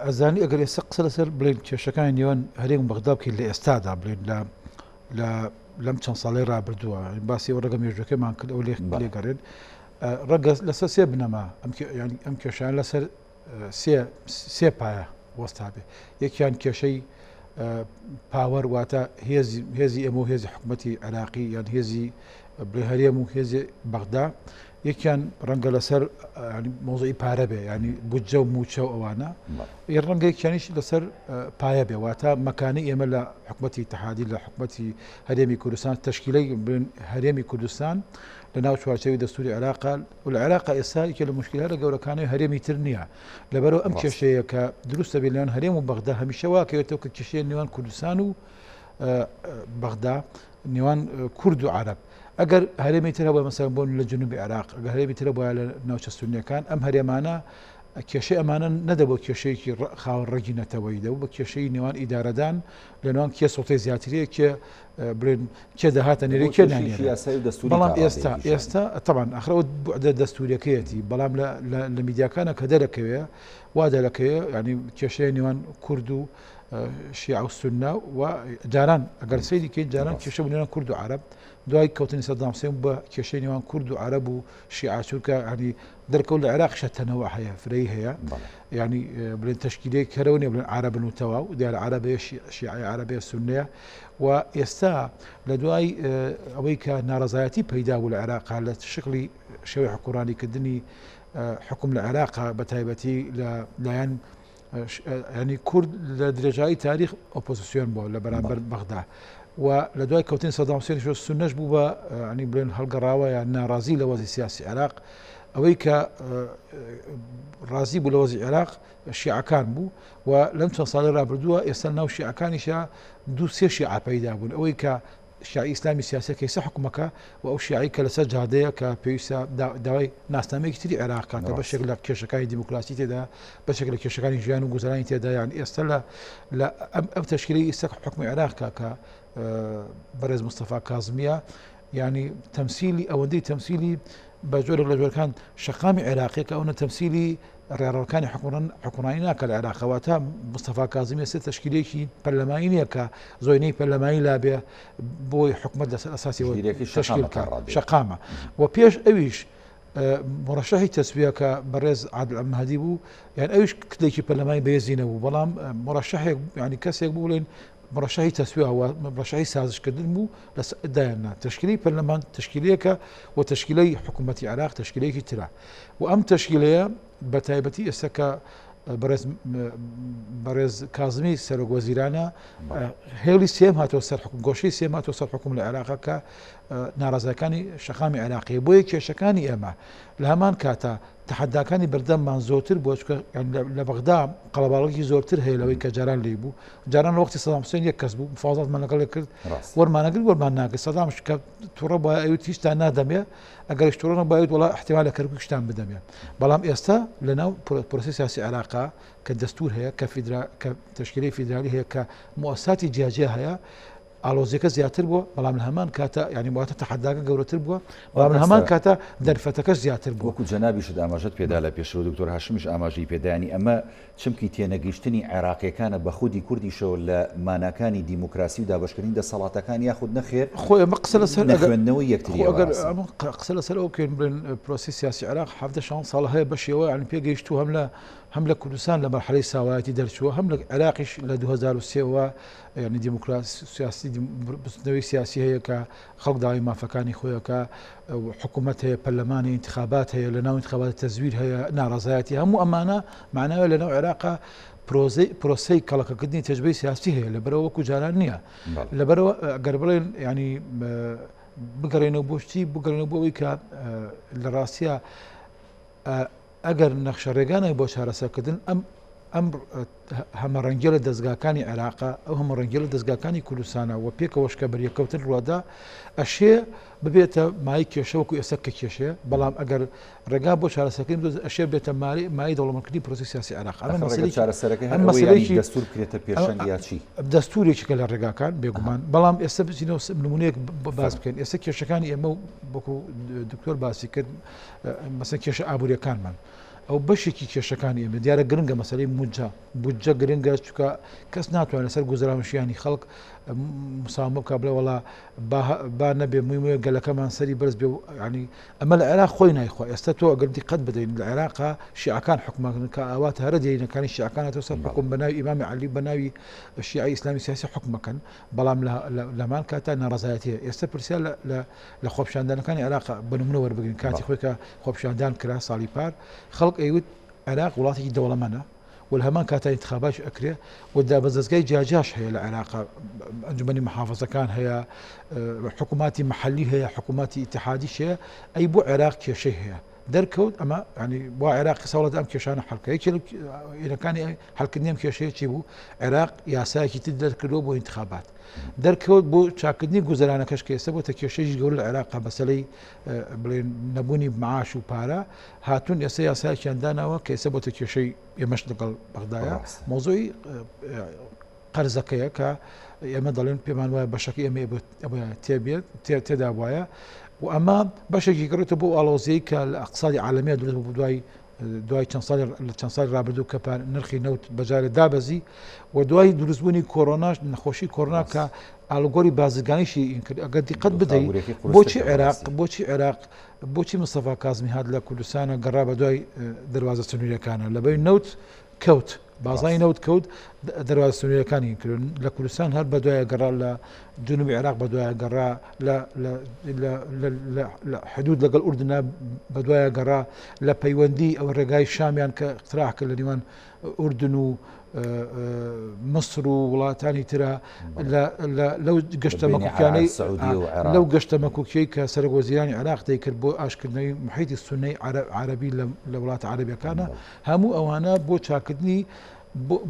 ئەزانی ئەگەر ئێستا قسە لەسەر بڵێن کێشەکانی نێوان هەرێم و بەغدا بکەین لە ئێستادا بڵێن لەم چەند ساڵی ڕابردووە باسی ئەو ڕێگە مێژوەکەمان کرد ئەو لێگەڕێن ڕەگە لەسەر سێ بنەما ئەم کێشیان لەسەر سێ پایە وەستا بێ یەکیان کێشەی پاوەەر واتە هێزی ئەمە و هێزی حکوومەتی عراقی یان هێزی هەرێم و هێزی بەغدا یەکیان ڕەنگە لەسەر مۆزعی پارە بێ ینی بودجە و موچە و ئەوانە یە ڕەنگە یەکیانیش لەسەر پایە بێ واتە مەکانی ئێمە لە حکوومەتی اتحادی لە حکوومەتی هەرێمی کوردستان تەشکیلەی هەرێمی کوردستان لە ناو چوارچەوەی دەستوری عێراق و لە عێراق ئێستا یەکێ لە مشکلاتە گەورەکانی هەرێمی تر نییە لەبەرەوە ئەم کێشەیە کە دروستە بێت لەوان هەرێم و بەغدا هەمیشە واکەوێتەوە کە کێشەیە نێوان کوردستان و بەغدا نێوان کورد و عەرەب ئەگەر هەرێمی ترە بۆ مەسەڵەن بۆن لە جنوبی عێراق ئەگەر هەرێمی ترە بۆ لە ناوچە سونیەکان ئەم هەرێمانە کێشەی ئەمانە نەدەبوو کێشەیەکی خاوەن ڕێگی نەتەوەی دەبوو بە کێشەی نێوان ئیدارەدان لە نێوان کێ سڵتەی زیاتریەیە کێ بڵێن کێ دەهاتە نێرەی کێ نانێرە بەڵام ئێستا تەبان ئەخرەوە بوعدە دەستوریەکەیەتی بەڵام لە میدیاکانە کە دەرەکەوێ وا دەرەکەوێ ینی کێشەیە نێوان کورد و شیعە و سونە و جاران ئەگەر سەیری کەین جاران کێشە بوو نێوان کورد و عەرەب دوای کەوتنی سەدام حوسێن بە کێشەی نێوان کورد و عەرەب و شیعە چونکە ینی دەرکەوت لە عێراقیشە تەنەوە هەیە فرەی هەیە ینی بڵێن تەشکیلەیەک کەرەوە نیە بڵێن عەرەبن و تەواو دیارە عەرەبەیە شیعە عەرەبەیە سونەیە و ئێستا لە دوای ئەوەی کە ناڕەزایەتی پەیدا بوو لە عێراقا لە شکلی شێوەی حکوڕانیکردنی حکوم لە عێراقا بە تایبەتی لایەن ینی کورد لە درێژایی تاریخ ئۆپۆزیسیۆن بووە لە بەرامبەر بەغدا و لە دوای کەوتنی سەدام حوسێن سونەش بوو بە ینی بڵێن هەڵگەڕاوە یان ناڕازی لە وەزی سیاسی عێراق ئەوەی کە ڕازی بوو لە وەزی عێراق شیعەکان بوو و لەم چەند ساڵی ڕابردووە ئێستا ناو شیعەکانیشە دوو سێ شیعە پەیدا بوون ئەوەی کە شیعی ئیسلامی سیاسەکە ئێستا حکومەکە و ئەو شیعی کە لەسەر جادەیە کە پێویستە داوای ناسنامەیەکی تری عێراقا کە بەشێک لە کێشەکانی دیموکراسی تێدا بەشێک لە کێشەکانی ژیان و گوزەرانی تێدا یان ئێستا لە ئەم تەشکیلی ئێستا حکومی عێراقا کە بەڕێز مستەفا کاظمیە ینی تەمسیلی ئەوەندەی تەمسیلی بە جۆرێک لە جۆرەکان شەقامی عێراقی کە ئەوە تەمسیلی ڕێڕەوەکانی حکوڕانی ناکە لە عێراقەوەتە مستەفا کاظمی سێ تەشکیلێکی پەرلەمانی نییە کە زۆینەی پەرلەمانی لابێ بۆی حکومەت لەسەر ئەساسی تەشکیلکە شەقامە و پێش ئەویش مڕەشەحی تەسویە کە بەڕێز عادل ئەمهەدی بوو یان ئەویش کتێکی پەرلەمانی بەهێزینە بوو بەڵام مڕەشەحێک ینی کەسێک بوو بڵێن مرشحی تسویه و مرشحی سازشکردن بوو دایاننا تشکیلی پەرلەمان تشکیلەیەکە و تشکیلەی حکوومەتی عێراق تشکیلەیەکی ترا و ئەم تشکیلەیە بە تایبەتی ئێستا کە بەڕێز کاظمی سەرۆک وەزیرانە هێڵی سێم هاتەوە سەر حکوم گۆشەی سێم هاتەوە سەر حکوم لە عێراقا کە ناڕازەکانی شەقامی عێراقی بۆیە کێشەکانی ئێمە لە هەمان کاتە تحداکانی بەردەممان زۆرتر بۆ لە بەغدا قەڵەباڵێکی زۆرتر هەیە لەوەی کە جاران لێ بوو جاران لە وەختی سەدام حوسێن یەک کەس بوو مفاوضات لەگەڵی کرد وەرمانەگرت وەرمان ناگرت سەدامش کە تووڕە بۆ ئەویت هیچتان نادەمێ ئەگەر تووڕە باید وڵا احتیمال لە کەرکووک شتان بدەمێ بەڵام ئێستا لەناو پرۆسی سیاسی عێراقا کە دەستور هەیە کە تشکیلەی فیدرالی هەیە کە مؤسساتی جیاجیا هەیە ئالۆزیەکە زیاتر بووە بەڵام لە هەمان کاتە ینی واتە تەحەداکە گەورەتر بووە بەڵام لە هەمان کاتە دەرفەتەکەش زیاتر بوو وەکو جەنابیشت ئاماژەت پێدا لە پێشەوە دکتۆر هاشمیش ئاماژەی پێدانی ئەمە چمکی تێنەگەیشتنی عێراقیەکانە بە خودی کوردیشەوە لە ماناکانی دیموکراسی و دابەشکردنی دەسەڵاتەکان یاخود نەخێر خۆی ئەمە قسە لەسەر نەخوێندنەوەی یەکتری قسە لەسەر ئەو کێن بڵێن پرۆسی سیاسی عێراق 16 ساڵ هەیە بەشێوە ینی پێگەیشتوو هەم لە کوردستان لە مەرحەلەی ساوایەتی دەرچووە هەم لە عێراقیش لە 2003ەوە ینی دیموکراسی سیاسی بستنەوەی سیاسی هەیە کە خەڵک داوای مافەکانی خۆیەکە حکوومەت هەیە پەرلەمانی انتخابات هەیە لە ناو انتخابات تەزویر هەیە ناڕازایەتی هەموو ئەمانە معناوە لە ناو عێراقا پرۆسەی کەڵەکەکردنی تەجربەی سیاسی هەیە لەبەرەوە وەکو جاران نییە لەبەرەوە گەر بڵێن ینی بگەڕێنەوە بۆشتی بگەڕێنەوە بۆ ئەوەی کە لە ڕاستیە ئەگەر نەخشە ڕێگانەی بۆ چارەسەرکردن ئەم هەمە ڕەنگە لە دەستگاکانی عێراقا ئەو هەمە ڕەنگە لە دەستگاکانی کوردستانە و پێکەوەشکە بەریەکەوتن ڕوادا ئەشێ ببێتە مای کێشە وەکو ئێستا کە کێشەیە بەڵام ئەگەر ڕێگا بۆ چارەسەرکردن ئەشێ بێتە مای دەوڵەمەندکردنی پرۆسی سیاسی عێراق چارەسەرەکەی دەستور بکرێتە پێشەنگ یا چی دەستورێکیکە لە ڕێگاکان بێگومان بەڵام ئێستا بچینەوە نمونەیەک باس بکەین ئێستا کێشەکانی ئێمە وەکو دکتۆر باسی کرد مەسەن کێشە ئابوووریەکانمان ئەو بەشێکی کێشەکانی ئێمە دیارە گرنگە مەسەلەی بودجە گرنگە چکە کەس ناتوانێت لەسەر گوزەرانشیانی خەڵک مساومە بکە بڵێ وەڵا با نەبێ موویە گەلەکەمان سەری بەرز بێ ینی ئەمە لە عێراق خۆی نایخوا ئێستا تۆ ئەگەر دیقەت بدەین لە عێراقا شیعەکان حکومەکردن کە ئاوات هەرە دینەکانی شیعەکانەوە سەر حکوم بەناوی ئیمامی عەلی بەناوی شیعی ئیسلامی سیاسی حکومەکەن بەڵام لەمان کاتە ناڕەزایەتیە ئێستا پرسیار لە خۆپیشاندانەکانی عێراق بە نمونە وەربگرین کاتی خۆی کە خۆپیشاندان کرا ساڵی پار خەڵک ئەیوت عێراق وڵاتێکی دەوڵەمەندە والهمان كاتا انتخابات أكريا ودا بززجاي جاجاش هي العراق أنجمني محافظة كان هي حكوماتي محلي هي حكوماتي اتحادي هي أي بو عراق كشيء هي دەرکەوت ئەمە ینی بۆ عێراقی ساڵەت ئەم کێشانە حڵکە ئێرەکانی حڵکردنی ئەم کێشەیە چی بوو عێراق یاسایەکی تر دەرکردەوە بۆ انتخابات دەرکەوت بۆ چاکردنی گوزەرانەکەش کێسە بۆ تە کێشەیەکی گەورە لە عێراقا بەسەلەی بڵێن نەبوونی معاش و پارە هاتوون ئێستا یاسایەکیان داناوە کێسە بۆ تە کێشەی ئێمەش لەگەڵ بەغدایە مۆزۆی قەرزەکەیە کە ئێمە دەڵێن پێمان وایە بەشەکە ئێمە تێبێت تێدا وایە و ئەمە بەشێکی گەڕێتە بۆ ئاڵۆزەی کە لە ئەقسادی عالەمیە دروست بوو دوای چەند ساڵی ڕابردوو کە نرخی نەوت بەجارێ دابەزی و دوای دروستبوونی کۆرۆناش نەخۆشی کۆرۆنا کە ئالگۆری بازرگانیشی ئینکرد ئەگەر دیقەت بدەیت بۆچی عێراق بۆچی مستەفا کازمی هات لە کوردستانە گەڕا بە دوای دەواازە سنووریەکانە لەبەر نەوت کەوت بازای نەوت کەوت دەواازە سنووریەکانی کردن لە کوردستان هەر بە دوایە گەڕا لە جنوبی عێراق بە دوایە گەڕا لە حدود لەگەڵ ئوردنا بە دوایە گەڕا لە پەیوەندی ئەو ڕێگای شامیان کە اختراع کرد لە نێوان ئوردن و مصر و وڵاتانی ترە لەو گەشتە مەکوکیانەی لەو گەشتە مەکوکیەی کە سەرۆکوەزیرانی عێراق دەیکرد بۆ ئاشکردنەوەی محیتی سونەی عەرەبی لە وڵاتە عەرەبیەکانە هەموو ئەوانە بۆ چاکردنی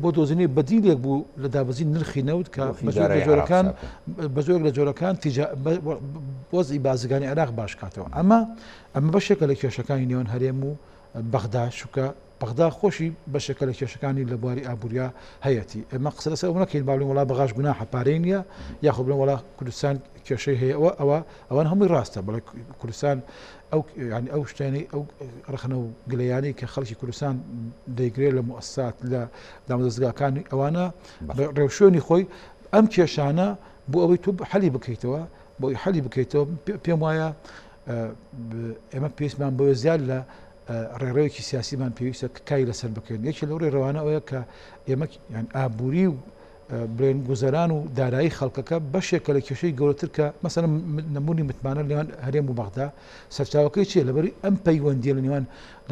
بۆ دۆزینەی بەدیلێک بوو لە دابەزین نرخی نەوت کە بە زۆر لە جۆرەکان وەزئی بازرگانی عێراق باش کاتەوە ئەمە بەشێکە لە کێشەکانی نێوان هەرێم و بەغدا شوکە بەغدا خۆشی بەشێکە لە کێشەکانی لە بواری ئابووریا هەیەی ئێمە قسە لەسەر ئەو نەکەین باڵین وڵا بەغاش گوناحە پارەی نییە یاخۆ بڵێن وڵا کوردستان کێشەی هەیە ئەوان هەمووی ڕاستە بەڵێ کوردستان ئەو شتێنی ئەو ڕخنە و گلەیانی کە خەڵکی کوردستان دەیگرێت لە موسسات لە دامەزگاکانی ئەوانە ڕێوشێنی خۆی ئەم کێشانە بۆ ئەوەی تو حەلی بکەیتەوە بۆ حەلی بکەیتەوە پێم وایە ئێمە پێویستمان بۆ زیاد لە ڕێڕەوەیەکی سیاسیمان پێویستە کای لەسەر بکەین یەکی لەو ڕێڕەوانە ئەوەیە کە ئێمە ئابووری و بڵێن گوزەران و دارایی خەڵکەکە بەشێکە لە کێشەی گەورەتر کە مەسەلەن نمونی متمانە لەوان هەرێم و بەغدا سەرچاوەکەی چیە لەبەری ئەم پەیوەندیە لە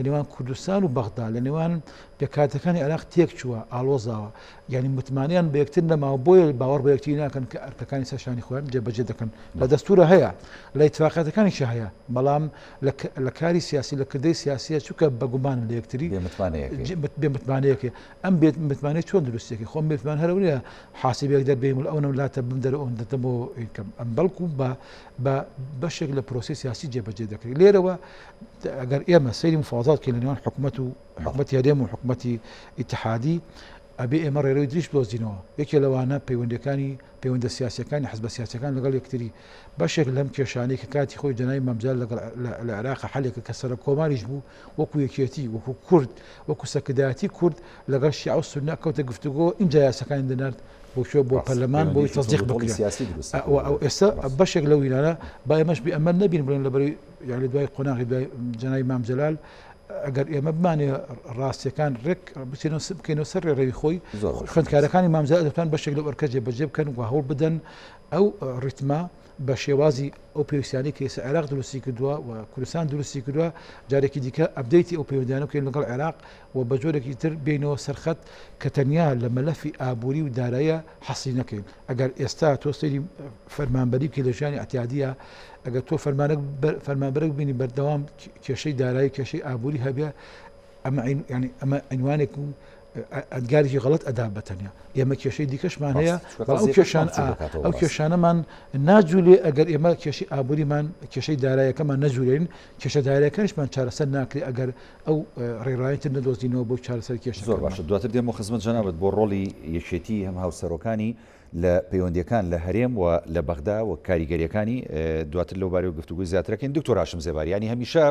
نێوان کوردستان و بەغدا لە نێوان پێکاتەکانی عێراق تێک چووە ئاڵۆزاوە یعنی متمانیان بە یەکتر نەماوە بۆیە باوەڕ بە یەکتری ناکەن کە ئەرکەکانی سەرشانی خۆیان جێبەجێ دەکەن لە دەستورە هەیە لە ئیتفاقاتەکانیشە هەیە بەڵام لە کاری سیاسی لە کردەی سیاسیە چووکە بەگومان لە یەکتری بێ متمانەیەکێ ئەم بێت متمانەی چۆن دروستێکی خۆم بێتمان هەرە نیە حاسیبێک دەربێم ئەو نەولاتە بم دەرە ئەوم دەتە بۆ ئینکەم ئەم بەڵکو بە بەشێک لە پرۆسی سیاسی جێبەجێ دەکرێت لێرەوە ئەگەر ئێمە سەیری مفاوضات کە لە نێوان حکوومەت و حکوومەتی هەرێم و حکوومەتی ئیتحادی ئەبێ ئێمە ڕێڕەوەی دریش دۆزینەوە یەکێ لەوانە پەیوەندە سیاسەکانی حزبە سیاسەکان لەگەڵ یەکتری بەشێک لەم کێشانەی کە کاتی خۆی جەنای مەمجال لە عێراق حەلێکە کە سەرە کۆماریش بوو وەکو یەکێتی وەکو کورد وەکو سەکردایەتی کورد لەگەڵ شیعە و سوننا کەوتە گفتوگۆ اینجا یاسەکانی دەنارد بۆ پەرلەمان بۆی تەزدیق بکرێت ئێستا بەشێک لەو ویرانە با ئێمەش بێ ئەمە نەبین بڵێن لەبەری یعنی دوای قۆناغی دوای جەنای مامجەلال ئەگەر ئێمە بمانێ ڕاستیەکان ڕێک بکەینەوە سەر ڕێڕەوی خۆی خوێندکارەکانی مامجەلال دەتوان بەشێک لەو ئەرکە جێبەجێ بکەن و هەوڵ بدەن ئەو ڕیتمە بە شێوازی ئەو پێویستیانی کە ئێستا عێراق دروستی کردووە و کوردستان دروستی کردووە جارێکی دیکە ئەبدەیتی ئەو پەیوەندیانە بکەین لەگەڵ عێراق و بە جۆرێکی تر بینەوە سەرخەت کە تەنیا لە مەلەفی ئابووری و داراییە حەسی نەکەین ئەگەر ئێستا تۆ سەیری فەرمانبەری بکەی لە ژیانی ئەتیادیە ئەگەر تۆ فەرمانبەرێک بینی بەردەوام کێشەی دارایی کێشەی ئابووری هەبێ ئەمە عنوانێک و ئەدگارێکی غەڵەت ئەدا بەتەنیا ئێمە کێشەی دیکەشمان هەیە ئەو کێشانەمان ناجوولێ ئەگەر ئێمە کێشی ئابووریمان کێشەی دارایەکەمان نەجوورێن کێشە دارایەکانشمان چارەسەر ناکرێ ئەگەر ئەو ڕێڕایەتر نەدۆزینەوە بۆ چارەسەر کێشە زۆر باشە دواتر دێمە خزمەت جەنابەت بۆ ڕۆڵی یەکێتی هەم هاوسەرۆکانی لە پەیوەندیەکان لە هەرێم و لە بەغدا و کاریگەریەکانی دواتر لەو بارەوە گفتوگوی زیاترەکەین دکتۆر هاشم زێباریانی هەمیشە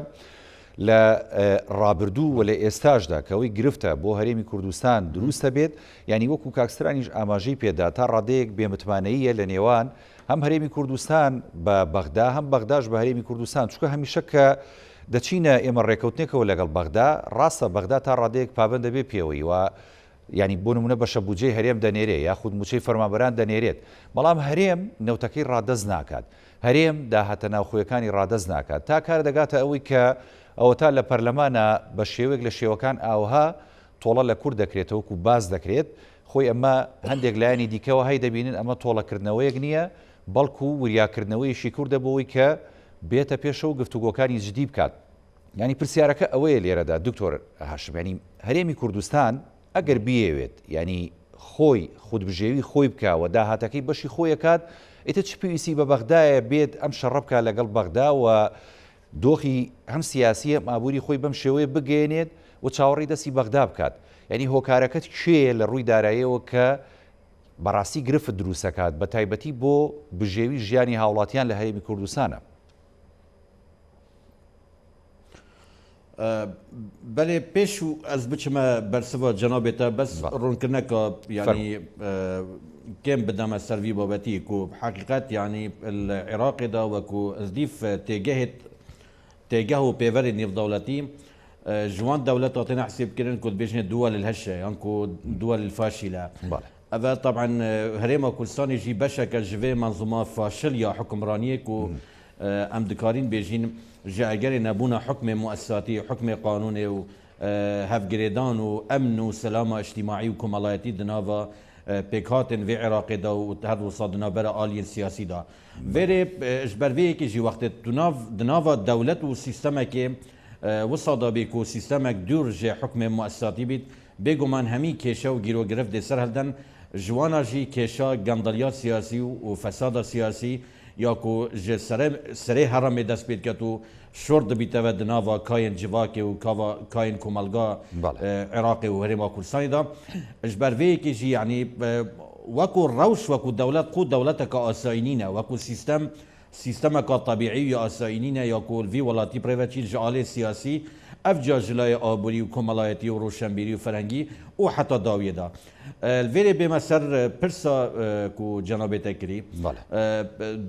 لە ڕابردوو و لە ئێستاشدا کەەوەی گرفتە بۆ هەرێمی کوردستان دروستە بێت ینی وەکو کاکسترانیش ئاماژەی پێدا تا ڕادەیەک بێمتمانەیە لە نێوان هەم هەرێمی کوردستان بە بەغدا هەم بەغداش بە هەرێمی کوردستان چونکە هەمیشە کە دەچینە ئێمە ڕێکەوتنێکەوە لەگەڵ بەغدا ڕاستە بەغدا تا ڕادەیەک پابندە بێ پێوەی و ینی بۆ نمونە بەشە بودجەی هەرێم دەنێرێ یاخود موچەی فەرمانبەران دەنێرێت بەڵام هەرێم نەوتەکەی ڕادەست ناکات هەرێم داهاتە ناوخۆیەکانی ڕادەست ناکات تا کار دەگاتە ئەوەی کە ئەوە تا لە پەرلەمانە بە شێوەیەک لە شێوەکان ئاوها تۆڵە لە کورد دەکرێتەوە و باز دەکرێت خۆی ئەمە هەندێک لایانی دیکەوە هەی دەبینن ئەمە تۆڵەکردنەوەیەک نییە بەڵکو وریاکردنەوەیشی کوردە بۆەوەی کە بێتە پێشە و گفتوگۆکانی جدی بکات ینی پرسیارەکە ئەوەیە لێرەدا دکتۆر هاشم، ینی هەرێمی کوردستان ئەگەر بیەوێت ینی خۆی خودبژێوی خۆی بکەوە داهاتەکەی بەشی خۆیەکات، ئێتە چ پێویستی بە بەغدایە بێت ئەم شەڕە بکە لەگەڵ بەغدا و دۆخی هەم سیاسیە مابووری خۆی بەم شێوەیە بگەێنێت و چاوەڕی دەستی بەغدا بکات. ینی هۆکارەکەت کوێیە لە ڕووی داراییەوە کە بەڕاستی گرفت دروستەکات بە تایبەتی بۆ بژێوی ژیانی هاوڵاتیان لە هەرێمی کوردستانە؟ بەێ پێش و ئەس بچمە بەرسەوە جەنابێتە بەس ڕوونکردنەکە ینی کێم بدەمە سەروی بابەتی و حقیقت ینی عێراقیدا وەکو ئەزدیف تێگە و پێوەری نێودەوڵەتی جوان دەولەت هاتێنە حسێبکردن کو بێژنێت دووە لەهەشە یان کو دووە للفاشلە. ئەvە طبعا هەرێما کوردستانیژی بەشەکە ژێ منزوما فاشل یا حکمرانیەک و ئەم دکارین بێژین ji egerê nebûna hukmê muessatî, hukmê qanûnê û hevgirêdan û emn û selama ijtîmaî û komalayetî di nava pêkhatên vê Iraqê da û her wisa di navbera aliyên siyasî da. Vêrê ji ber vê yekê jî wextê di nava dewlet û sîstemekê wisa da bê ku sîstemek dûr ji hukmê muessatî bît, bêguman hemî kêşe û gîrogirif dê ser helden ji wana jî kêşa gendaliya siyasî û fesada siyasî یا کو ji serê heramê dest pê diket û şor dibîteve di nava kayên civakê û kayên komelga Iraqê û Herêma Kurdistanê da. Ji ber vê yekê jî yanî wekû rewş wekû dewlet qû dewleteka asayînî ne, wekû sîstemeka tabîî ya asayînî ne ya ku vî welatî prêveçî ji alê siyasî ev ca ji layê aborî û komelayetî û roşenbîrî û ferhengî û heta dawiyê da. Vêrê bême ser pirsa ku cenabê te kirî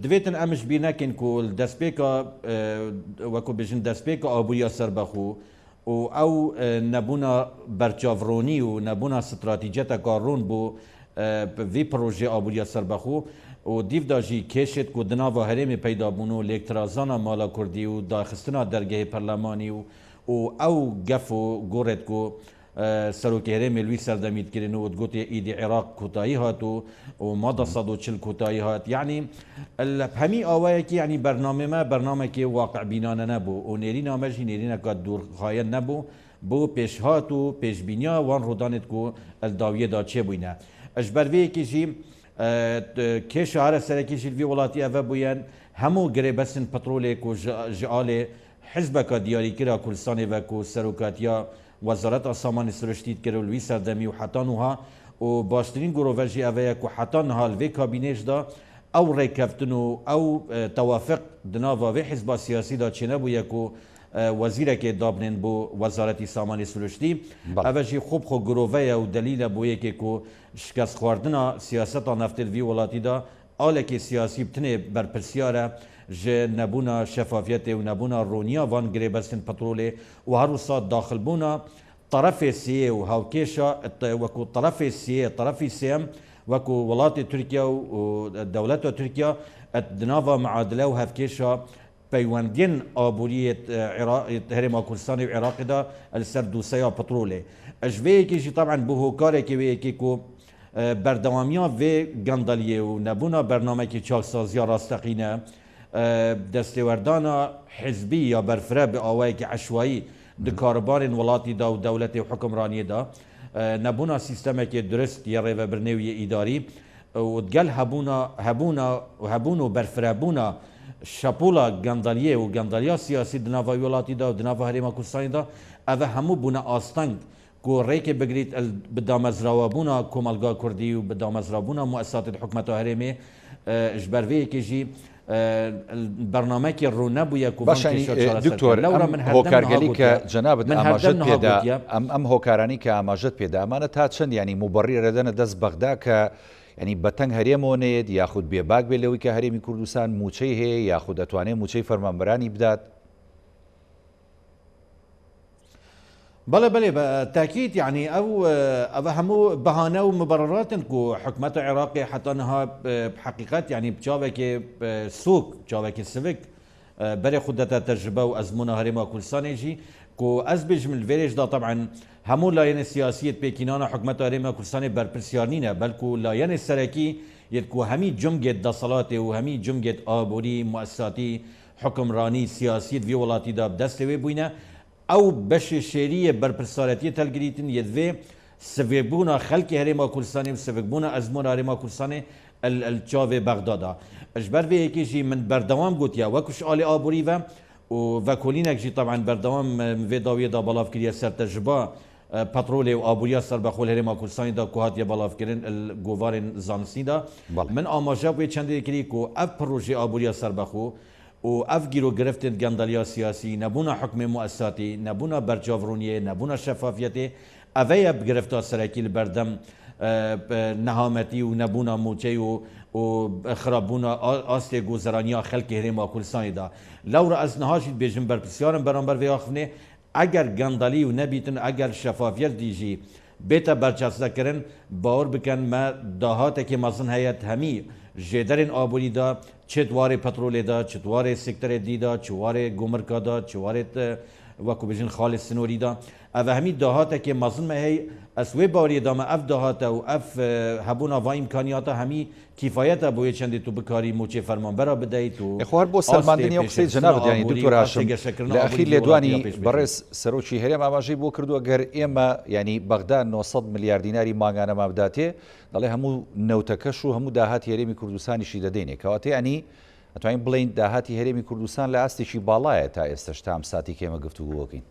divêtin em ji bîr nekin ku destpêka wekû bêjin destpêka aboriya serbexû û ew nebûna berçavronî û nebûna stratîceteka rûn bû vî projê aboriya serbexû û dîv da jî kêşet ku di nava herêmê peyda bûn û lêktirazana mala Kurdî û daxistina dergehê perlemanî û ew gef û gorêt ku serokê herêmê wî serdemît kirin û gotê îdî Iraq kotayî hat û mada 140 kotayî hat. Yanî hemî awayekî yanî bernamê me bernamekê waqebînane nebû û nêrîna me jî nêrîneka dûrxaye nebû bû pêşhat û pêşbîniya wan rodanê ku eldawiyê da çêbûyne. Ji ber vê yekê jî kêşa here serekî jî vî welatî ev bûyen hemû girêbestin petrolê ku ji alê hizbeka diyarîkira Kurdistanê ve ku serokatiya Wezareta Samanê Siriştî dikir û wî serdemî û heta niha û baştirîn gorove jî ev ye ku heta niha li vê kabînê da ew rêkeftin û ew tewafik di nava vê hizba siyasî da çênebûye ku wezîrekê dabnên bû Wezaretî Samanê Siriştî. Ev jî xop xwe giroveye û delîle bû yekê ku şikest xwardina siyaseta neftê vî welatî da alekê siyasî tinê berpirsiyar e ji nebûna şefafiyetê û nebûna roniya van girêbestin petrolê û her wisa daxilbûna tarafê siyê û hawkêşa wekû tarafê siyê tarafî sêm wekû welatê Tirkiye û dewleta Tirkiye di nava meadile û hevkêşa peywendiyên aboriyê Herêma Kurdistanê û Iraqê da li ser dûseya petrolê. Ji vê yekê jî taban bu hokarekê wê yekê ku berdewamiya vê gendaliyê û nebûna bernamekî çaksaziya rasteqîne destêwerdana hizbî ya berfire bi awayekî eşwayî di karibarên welatî da û dewletê û hukmraniyê da nebûna sîstemekê durist ya rêvebirnê û yê îdarî û gel hebûn û berfirebûna şapola gendaliyê û gendaliya siyasî di nava welatî da û di nava Herêma Kurdistanê da ev hemû bûne asteng ku rêkê bigirît bi damezrawabûna komelga Kurdî û bi damezrawbûna muessatên hikûmeta herêmê ji ber vê yekê jî bernamekê rû nebûye ku دکتۆر هۆکارگەلی کە جەنابەت ئاماژەت پێدا ئەم هۆکارانی کە ئاماژەت پێدا ئەمانە تا چەند ینی موبەڕی ڕێدەنە دەست بەغدا کە ینی بەتەنگ هەرێمۆنێت یاخود بێباک بێ لەوەی کە هەرێمی کوردستان موچەی هەیە یاخود دەتوانێت موچەی فەرمانبەرانی بدات؟ بله بله بالتاكيد يعني او همو بهانه ومبررات كو حكومه العراق حتى انها بحقيقه يعني بجاوك سوق جاوك سيفيك بري خدتها تجربه وازمونه هريما كردستان يجي كو ازبج من الفيريج دا طبعا همو لاين السياسيه بكينانا حكومه هريما كردستان بربرسيارنينا بلكو لاين السركي يدكو همي جمجه دصلاتي وهمي جمجه ابوري مؤسساتي حكمراني سياسي في ولاتي دا بدستوي بوينه ئەو بەشی شێریە بەرپرسارەتی هەلگریتن یەدوێ سڤێکبوونا خەلکی هەرێما کوردستانی و سڤێکبوونا ئەزمۆنا هەرێما کوردستانی چاوێ بەغدادا ji ber vê yekê jî min berdewam gotiya wekû ji alê aborî ve û vekolînek jî teban berdewam vê dawiyê da belav kiriye ser ji ba petrolê û aboriya serbexwe herêma Kurdistanê da ku hatiye belavkirin govarên zanistî da min amaja wê çendê kirî ku ev proje aboriya serbexwe û ev gîrogireftin gendaliya siyasî nebûna hukmê muessatî nebûna berçavroniyê nebûna şeffafiyetê ev ye bi girefta serekî li berdem nehametî û nebûna mûçey û xirabûna astê gozeraniya xelkê herêma Kurdistanê da lewra ez niha jî dibêjim berpirsyarin beramber vê axivnê eger gendalî û nebîtin eger şeffafiyetî jî bête berçavsnekirin bawer bikin me dahatekê mezin heye hemî jêderên aborî da çi dwarê petrolê da çi dwarê sekterê dî da çi warê gomirka da çi warê wekû bijin xalê sinorî da ev hemî dahatekê mezin me hey ez wê baweriyê da me ev dahata û ev hebûna va îmkaniyata hemî kîfayeta bûye çendê tu bikarî moçê fermanbera bideyît û xwar bo selmandiniya qisەی جەنابەت ینی دکتۆر هاشم لە ئەخیر لێدوانی بەڕێز سەرۆکی هەرێم ئاماژەی بۆ کردووە گەر ئێمە ینی بەغدا 900 میلیارد دیناری ماگانەما بداتێ دەڵێ هەموو نەوتەکەش و هەموو داهاتی هەرێمی کوردستانیشی دەدەینێ کەواتە ینی ئەتوانین بڵین داهاتی هەرێمی کوردستان لە ئاستێکی باڵایە تا ئێستش تا ئەم ساتی کێمە گفتوگۆکەین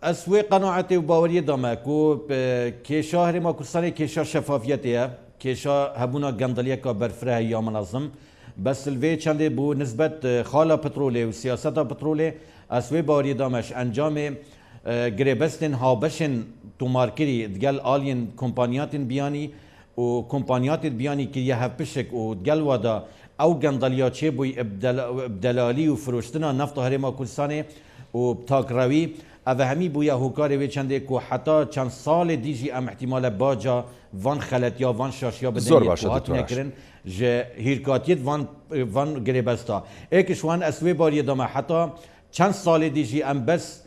ez wê qenaetê û baweriyê dame ku kêşa herêma Kurdistanê kêşa şeffafiyetê ye kêşa hebûna gendaliyeka berfireh ya menazim bes vê çendê bû nisbet xala petrolê û siyaseta petrolê ez wê baweriyê dame ji encamê girêbestên habeşên tomarkirî digel aliyên kompaniyatên biyanî û kompaniyatên biyanî kiriye hevpişik û digel wa da ew gendaliya çêbûyî delalî û firoştina nefta herêma Kurdistanê û takrawî ev hemî bûye hokarê wê çendê ku heta çend salê dî jî em ihtimale baca van xeletiya van şaşiya bidin ji hîrkatiyet van girêbesta êkî ji wan ez wê bariyê dame heta çend salê dî jî em bes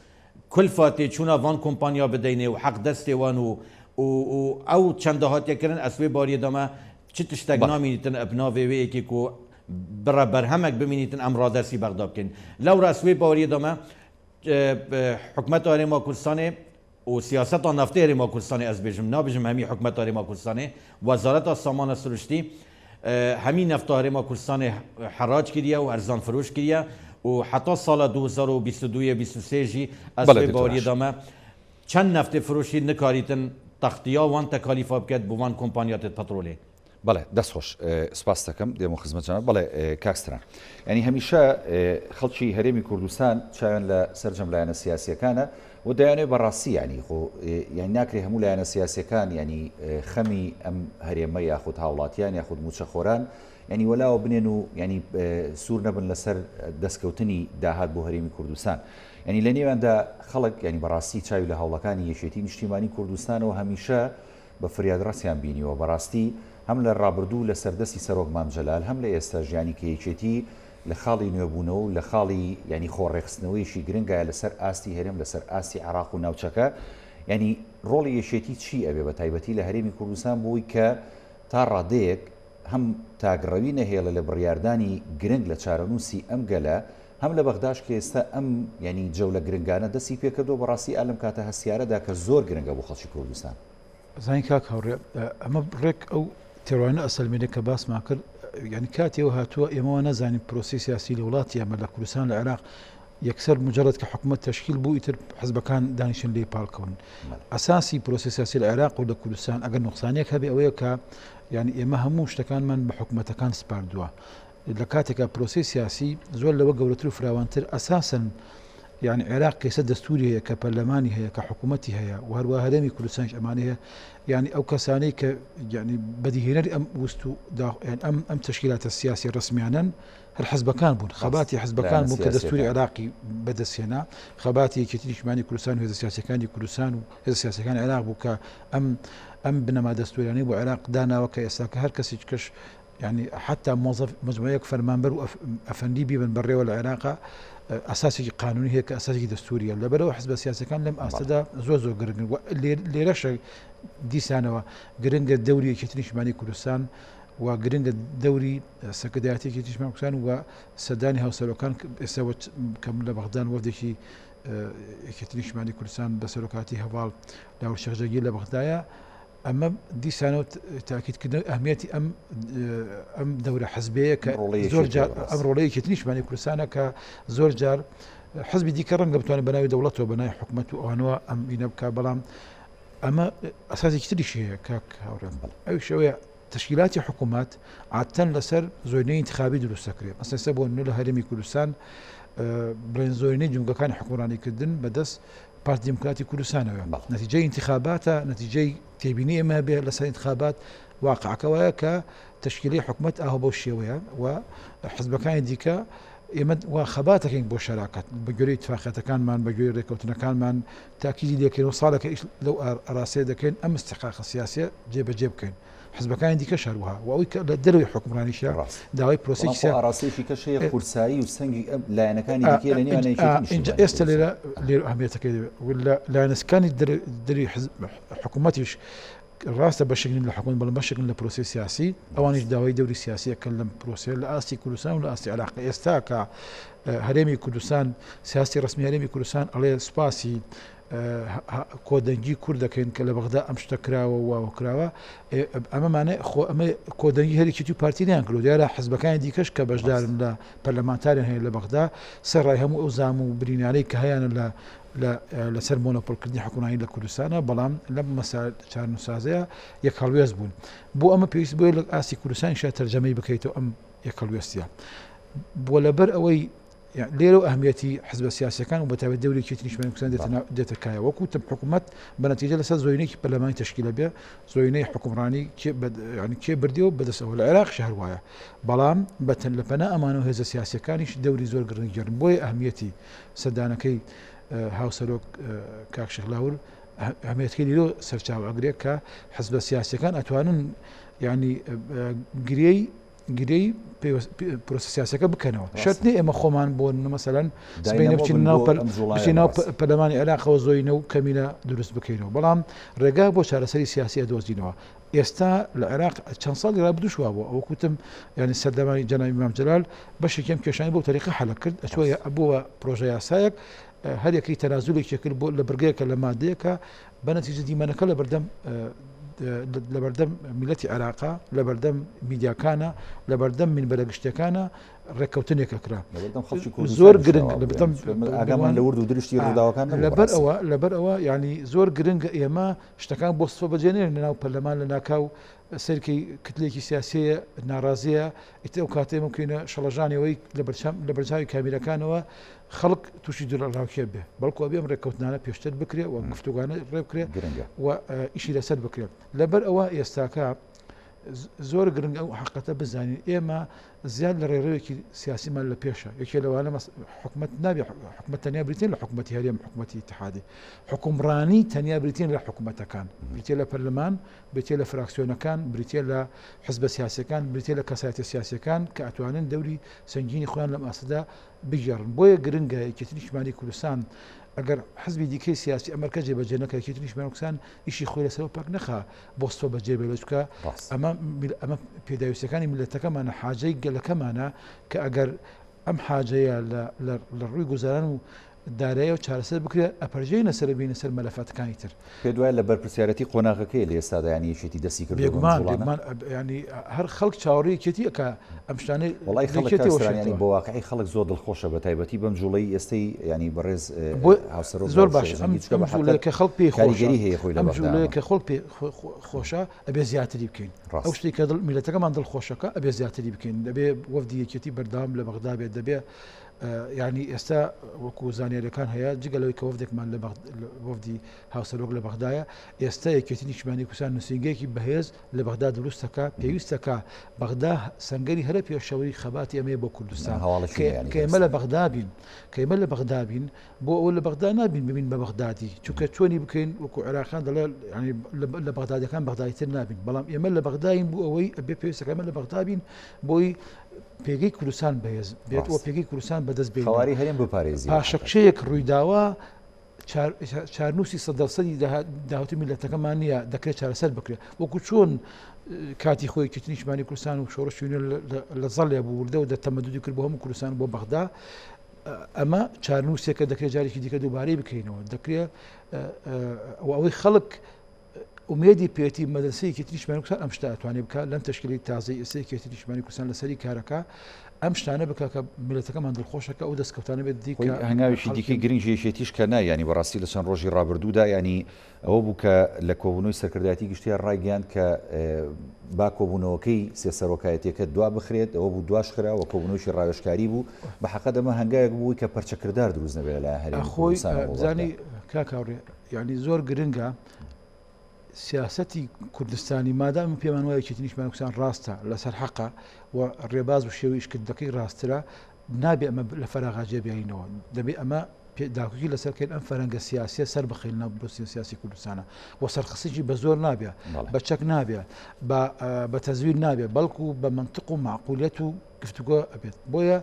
kulfatê çûna van kompanya bideyne û heq destê wan û ew çend dahatiye kirin ez wê bariyê dame çi tiştek namînîtin ev navê wê yekê ku bira berhemek bimînîtin em radersî bexda bikin lewra ez wê bariyê dame حکومeta Herêma Kurdistanê û siyaseta neftê Herêma Kurdistanê ez bêjim nabêjim hemî hikûmeta Herêma Kurdistanê Wezareta Samana Siruştî hemî nefta Herêma Kurdistanê herac kiriye û erzan firoş kiriye û heta sala 2022-23 jî ez vê baweriyê dame çend neftê firoşî nikarîtin textiya wan tekalîfa biket bi wan kompanyatê petrolê بەڵێ دەستخۆش سپاس دەکەم دێم و خزمەتجانە بەڵێ کاکستران ینی هەمیشە خەڵکی هەرێمی کوردستان چاوێن لە سەرجەم لایەنە سیاسیەکانە و دەیانێ بەڕاستی ینی خۆ یانی ناکرێ هەموو لایەنە سیاسیەکان ینی خەمی ئەم هەرێمە یاخود هاوڵاتیان یاخود موچەخۆران ینی وەلاوە بنێن و ینی سوور نەبن لەسەر دەستکەوتنی داهات بۆ هەرێمی کوردستان ینی لە نێواندا خەڵک ینی بەڕاستی چاوی لە هەوڵەکانی یەکێتی نیشتیمانی کوردستانەوە هەمیشە بە فریاد ڕاستیان بینیوە بەڕاستی هەم لە ڕابردوو لە سەردەستی سەرۆک مام جەلال هەم لە ئێستا ژیانی کەیەکێتی لە خاڵی نوێبوونەوە و لە خاڵی ینی خۆڕێخستنەوەیشی گرنگایە لەسەر ئاستی هەرێم لەسەر ئاستی عراق و ناوچەکە ینی ڕۆڵی یەکێتی چی ئەبێ بە تایبەتی لە هەرێمی کوردستان بۆی کە تا ڕادەیەک هەم تاگڕەوی نەهێڵە لە بڕیاردانی گرنگ لە چارەنووسی ئەم گەلە هەم لە بەغداش کە ئێستا ئەم ینی جەولە گرنگانە دەستی پێکردەوە بەڕاستی ئالم کاتە هەستیارەدا کە زۆر گرنگە بۆ خەڵکی کوردستان زانین کاک هەوڕێ ئەمە ڕێک ئەو تێڕوانە ئەسەلمێنێ کە باسمان کرد ینی کاتێەوە هاتووە ئێمەوە نەزانین پرۆسی سیاسی لە وڵاتی ئەمە لە کوردستان لە عێراق یەکسەر مجرد کە حکوومەت تەشکیل بوو ئیتر حزبەکان دانیشن لێ پاڵکەون ئەساسی پرۆسی سیاسی لە عێراق و لە کوردستان ئەگەر نوقسانێک هەبێ ئەوەیە کە ینی ئێمە هەموو شتەکانمان بە حکوومەتەکان سپاردووە لە کاتێکە پرۆسی سیاسی زۆر لەوە گەورەتر و فراوانتر ئەساسن يعني عراق كيسد دستوري هي كبرلماني هي كحكومتي هي وهروها هرمي كردستان اماني هي يعني او كساني ك يعني بدي هنا ام وستو يعني ام تشكيلات السياسيه رسميا الحزب كان بون خباتي حزب كان بون كدستوري عراقي بدس هنا خباتي كتيش ماني كردستان وهذا السياسي كان كردستان وهذا السياسي كان عراق بوك ام بنما دستوري يعني بو عراق دانا وكيساك هر كسي كش يعني حتى موظف مجموعه فرمانبر افندي بن بري والعراق اساسي قانوني هيك اساسي دستوري لبرو حزب السياسي كان لم استدا زوزو غرغ اللي رش دي سنه غرغ الدوري كتنيش ماني كردستان و گرنگە دەوری سەکردایەتێکی تیژمان کوردستان و سەردانی هاوسەرۆکان ئێستا کەم لە بەغدان وەفدێکی یەکێتی نیشتیمانی کوردستان بە سەرۆکاتی هەواڵ لاور شەخجەگیر لە بەغدایە ئەمە دیسانەوە تاکیدکردن ئەهمیەتی ئەم دەورە حەزبەیە کە زۆر جار ئەم ڕۆڵەیە یەکێتی نیشتیمانی کوردستانە کە زۆر جار حەزبی دیکە ڕەنگە بتوانێت بەناوی دەوڵەتەوە بەناوی حکوومەت و ئەوانەوە ئەم بینە بکە بەڵام ئەمە ئەساسێکی تریشی هەیە کاک هاوڕێم ئەو شەوەیە تشکیلاتی حکوومەت عادەن لەسەر زۆرینەی انتخابی دروست دەکرێت ئەساسا بۆ نمونە لە هەرێمی کوردستان بڵێن زۆرینەی جونگەکانی حکومڕانیکردن بەدەست پارتی دیموکراتی کوردستانەوە نەتیجەی انتخاباتە نەتیجەی تێبینی ئێمە بێ لەسەر انتخابات واقعەکەوەیە کە تشکیلی حکوومەت ئاهۆ بەو شێوەیە و حزبەکانی دیکە ئێمە وا خەباتەکەین بۆ شەراکەت بە گوێرەی اتفاقیەتەکانمان بە گوێی ڕێکەوتنەکانمان تاکیدی دەکەین و ساڵەکە لەو ئاراسەیە دەکەین ئەم استحقاقە سیاسیە جێبەجێ بکەین حزبەکانی دیکە شەروها و ئەوەی لە دەروی حکومڕانیشە داوای پرۆسێکی ئاراسەیەکی کەشەیە خورسایی و سەنگی لایەنەکانی دیکە لە اینجا ئێستا لێرە ئەهمیەتەکەی لایەنەکانی دەروی حکوومەتیش ڕاستە بەشێکن لە حکومت بەڵام بەشێکن لە پرۆسی سیاسی ئەوانیش داوای دەوری سیاسیەکە لەم پرۆسێ لە ئاستی کوردستان و لە ئاستی عێراق ئێستا کە هەرێمی کوردستان سیاسی ڕسمی هەرێمی کوردستان ئەڵێ سوپاسی کۆدەنگی کورد دەکەین کە لە بەغدا ئەم شتە کراوە و کراوە ئەمەمانە ئەمە کۆدەنگی هەرێکی پارتییان کرد دیارە حزبەکانی دیکەش کە بەشدارن لە پەرلەمانتاریان هەیە لە بەغدا سەرڕای هەموو ئەو زام و برینارەی کە هەیەە لەسەر مۆنۆپۆلکردنی حکومانی لە کوردستانە بەڵام لەم مەسائل چارەنووسازەیە یەکهەڵوێست بوون بۆ ئەمە پێویست بووە لە ئاستی کوردستان شا تەرجەمەی بکەیتەوە ئەم یەکهەڵوێستیە بۆ لەبەر ئەوەی لێرە و ئەهمیەتی حزبە سیاسەکان و بەتابەت دەوری یەکێتی نیشتیمانی کوردستان دێتە کایە وەکو حکوومەت بە نەتیجە لەسەر زۆرینەیەکی پەرلەمانی تشکیلە بێ زۆرینەی حکومڕانی کێ بردیەوە بەدەستەوە لە عێراقیش هەروایە بەڵام بەتەن لە پەنا ئەمانە و هێزە سیاسیەکانیش دەوری زۆر گرنگگەرن بۆیە ئەهمیەتی سەردانەکەی هاوسەرۆک کاک شێخ ئەهمیەتەکەی لیرۆ سەرچاو ئەگرێت کە حزبە سیاسیەکان ئەتوانن ینی گرەی پرۆسە سیاسەکە بکەنەوە شەرنی ئێمە خۆمان بۆ مەسەلەن سبەینە بچین ناو پەرلەمانی عێراقەوە زۆینە و کەمینە دروست بکەینەوە بەڵام ڕێگا بۆ چارەسەری سیاسی دۆزینەوە ئێستا لە عێراق چەند ساڵی ڕابردووشوا بووە ئەوە کوتم ینی سەردەمانی جەنابی مام جەلال بەشێکم کێشانی بۆ تەریقە حەلە کرد ئەچوە بووە پرۆژە یاسایەک هەر یەکەی تەنازولێکی کرد بۆ لە بەرگەیەکە لە مادەیەکە بەنەتیجە دیمەنەکە لە بەردەم میلەتی عێراقا لە بەردەم میدیاکانە لە بەردەم منبەرە گشتەکانە ڕێککەوتنێکە کرا زۆر گرنگ ئاگامان لە ورد و درشتی ڕووداوەکان لەبەر ئەوە ینی زۆر گرنگە ئێمە شتەکان بۆ سۆ بەجێنێن لەناو پەرلەمان لە ناکاو سەرکی کتلێکی سیاسیە ناڕازیە ئیتر ئەو کاتێ ممکنە شەڵەژانەوەی لە بەرچاوی کامیرەکانەوە خەڵک تووشی دوڕاکێ بێ بەڵکو بێم ڕێککەوتنانە پێشتر بکرێ و گفتوگانە ڕێ بکرێت و ئیشی لەسەر بکرێت لەبەر ئەوە ئێستاکە زۆر گرنگ ئەو حقەتە بزانین ئێمە زیاد لە ڕێڕەوێکی سیاسیمان لە پێشە یەکێ لەوانە حکومت نابێ حکومت تەنیا بریتین لە حکومەتی هەرێم حکومەتی اتحادی حکومڕانی تەنیا بریتین لە حکومەتەکان بریتێ لە پەرلەمان بریتێ لە فراکسیۆنەکان بریتێ لە حزبە سیاسەکان بریتێ لە کەسایەتە سیاسەکان کە ئەتوانن دەوری سنگینی خۆیان لەم ئاسەدا بگەڕن بۆیە گرنگە یەکێتی نیشتیمانی کوردستان ئەگەر حزبی دیکەی سیاسی ئەمریکا جێبەجێ نەکە یەکێتی نیشتیمانی کوردستان ئیشی خۆی لەسەرەوە پاک نەخا بۆ سۆ بەجێ بێ چکە ئەمە پێداویستەکانی میلەتەکەمانە حاجەی گەلەکەمانە کە ئەگەر ئەم حاجەیە لە ڕووی گوزاران و دارایی و چارەسەر بکرێت ئەپەرژەی نەسەر بینە سەر مەلەفاتەکانی تر پێ دوایە لە بەرپرسیارەتی قۆناغەکەی لە ئێستادا ینی یەکێتی دەستی کرد بێگومان ینی هەر خەڵک چاوەڕێیەکێتی ئەکە ئەم شتانەی وڵای خەڵکانی بۆ واقعی خەڵک زۆر دڵخۆشە بە تایبەتی بەم جوڵەی ئێستەی ینی بەڕێز هاوسەرۆک زۆر باش ئەم جوڵەیە خەڵک پێی کاریگەری هەیە خۆی لە جوڵەیە کە خۆڵ پێ خۆشە ئەبێ زیاتری بکەین ئەو شتێک کە میلەتەکەمان دڵخۆشەکە ئەبێ زیاتری بکەین دەبێ وەفدی یەکێتی بەردەوام لە بەغدا بێت دەبێ ینی ئێستا وەکو زانیاریەکان هەیە جگەلەوەی کە وەفدێکمان لە وەفدی هاوسەرۆک لە بەغدایە ئێستا یەکێتی نیشتیمانی کوردستان نووسینگەیەکی بەهێز لە بەغدا دروستەکە پێویستەکە بەغدا سەنگەری هەرە پێشەوەی خەباتی ئەمەیە بۆ کوردستان کە ئێمە لە بەغدا بین کە ئێمە لە بەغدا بین بۆ ئەوە لە بەغدا نابین ببین بە بەغدادی چونکە چۆنی بکەین وەکو عێراقیان دەڵێ ینی لە بەغدادیەکان بەغدادیتر نابین بەڵام ئێمە لە بەغداین بۆ ئەوەی ئەبێ پێویستەکە ئێمە لە بەغدا بین بۆی پێگەی کوردستان بەهێز بێت ئەوە پێگەی کوردستان بەدەست بێت خەواری هەرێم بپارێزی پاشەکچەیەک ڕوویداوە چارنووسی سەدەسەدی داهاتی میلەتەکەمان نییە دەکرێت چارەسەر بکرێت وەکو چۆن کاتی خۆی کتنیشمانی کوردستان و شۆڕشوێنە لە زەڵێ بوو وردە و دەتەمەدودی کرد بۆ هەموو کوردستان بۆ بەغدا ئەمە چارنووسێکە دەکرێت جارێکی دیکە دووبارەی بکەینەوە دەکرێت ئەوەی خەڵک ئومێدی پێێتی مەدرسەی کتنیشمانی کوردستان ئەم شتا ئەتوانێت بکە لەم تشکیلی تازای ئێسەی کتنیشمانی کوردستان لەسەری کارەکە ئەم شتانە بکە کە میلەتەکەمان دڵخۆشەکە ئەو دەستکەوتانە بێت دیکە هەنگاویشی دیکەی گرنگیشێتیش کە نا ینی بەڕاستی لە چەند ڕۆژی ڕابردوودا ینی ئەوە بوو کە لە کۆبوونەوەی سەرکردایەتی گشتیان ڕایگەیاند کە با کۆبوونەوەکەی سێسەرۆکایەتیەکە دوا بخرێت ئەوە بوو دوای خرا و کۆبوونەوەی ڕاوێژکاری بوو بە حەقە دەمە هەنگایەک بووی کە پەرچەکردار دروست نەبێت لە هەرێمی کوردستان بزانی کاکاوڕێ یعنی زۆر گرنگە سیاسەتی کوردستانی مادام پێمان وایە کتنیشمانی کوردستان ڕاستە لەسەر حەقە و ڕێباز و شێوەی ئیشکردەکەی ڕاسترە نابێ ئەمە لە فەراغا جێبیینەوە دەبێت ئەمە داکوکی لەسەرکەین ئەم فەرەنگە سیاسیە سەر بخەینە بۆ سیاسی کوردستانە و سەرخسیی بە زۆر نابێ بە چەک نابێ بە تەزویر نابێ بەڵکو بە منطق و معقولیت و گفتوگۆ ئەبێت بۆیە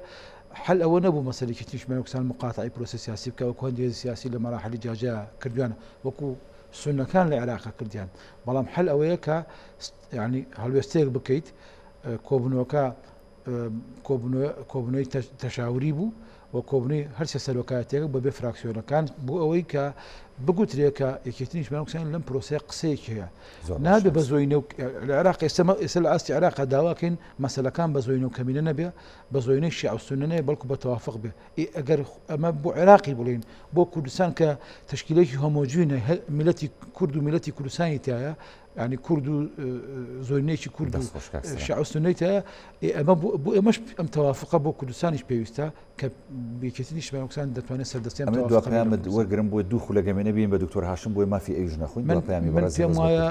حل ئەوە نەبوو مەسەری کتنیشمانی کوردستان مقاتعی پرۆسە سیاسی بکە وەکو هەندێک سیاسی لە مەراحلی جاجا کردویانە وەکو سنەکان لە عێراقا کردیان بەڵام حل ئەوەیە کە ینی هەڵوێستەیەک بکەیت کۆبنەوەکە کۆبنەوەی تەشاوری بوو و کۆبنەی هەرسێ سەرۆکایەتێک بەبێ فراکسیۆنەکان بۆ ئەوەی کە بگوترێت کە یەکێتنیشمانی کوردستان لەم پرۆسەیە قسەیەکی هەیە نابێ بە زۆینە لە عێراق ئێستا لە ئاستی عێراقا داواکەین مەسەلەکان بە زۆینە و کەمینە نەبێ بە زۆینەی شیع و سونە نەبێ بەڵکو بە تەوافق بێ ئەگەر ئەمە بۆ عێراقی بڵین بۆ کوردستان کە تشکیلێکی هۆمۆجینە میلەتی کورد و میلەتی کوردستانی تایە ینی کورد و زۆرینەیەکی کورد و شیع و سونەی تایە ئەمە بۆ ئێمەش ئەم تەوافقە بۆ کوردستانیش پێویستە کە یەکێتنیشمانی کوردستان دەتوانێت سەردەستیان دوپەیامت وەرگرم بۆ دوو خولەگەمێنە بین بە دکتۆر هاشم بۆی مافی ئەوژ نەخۆین من پێم وایە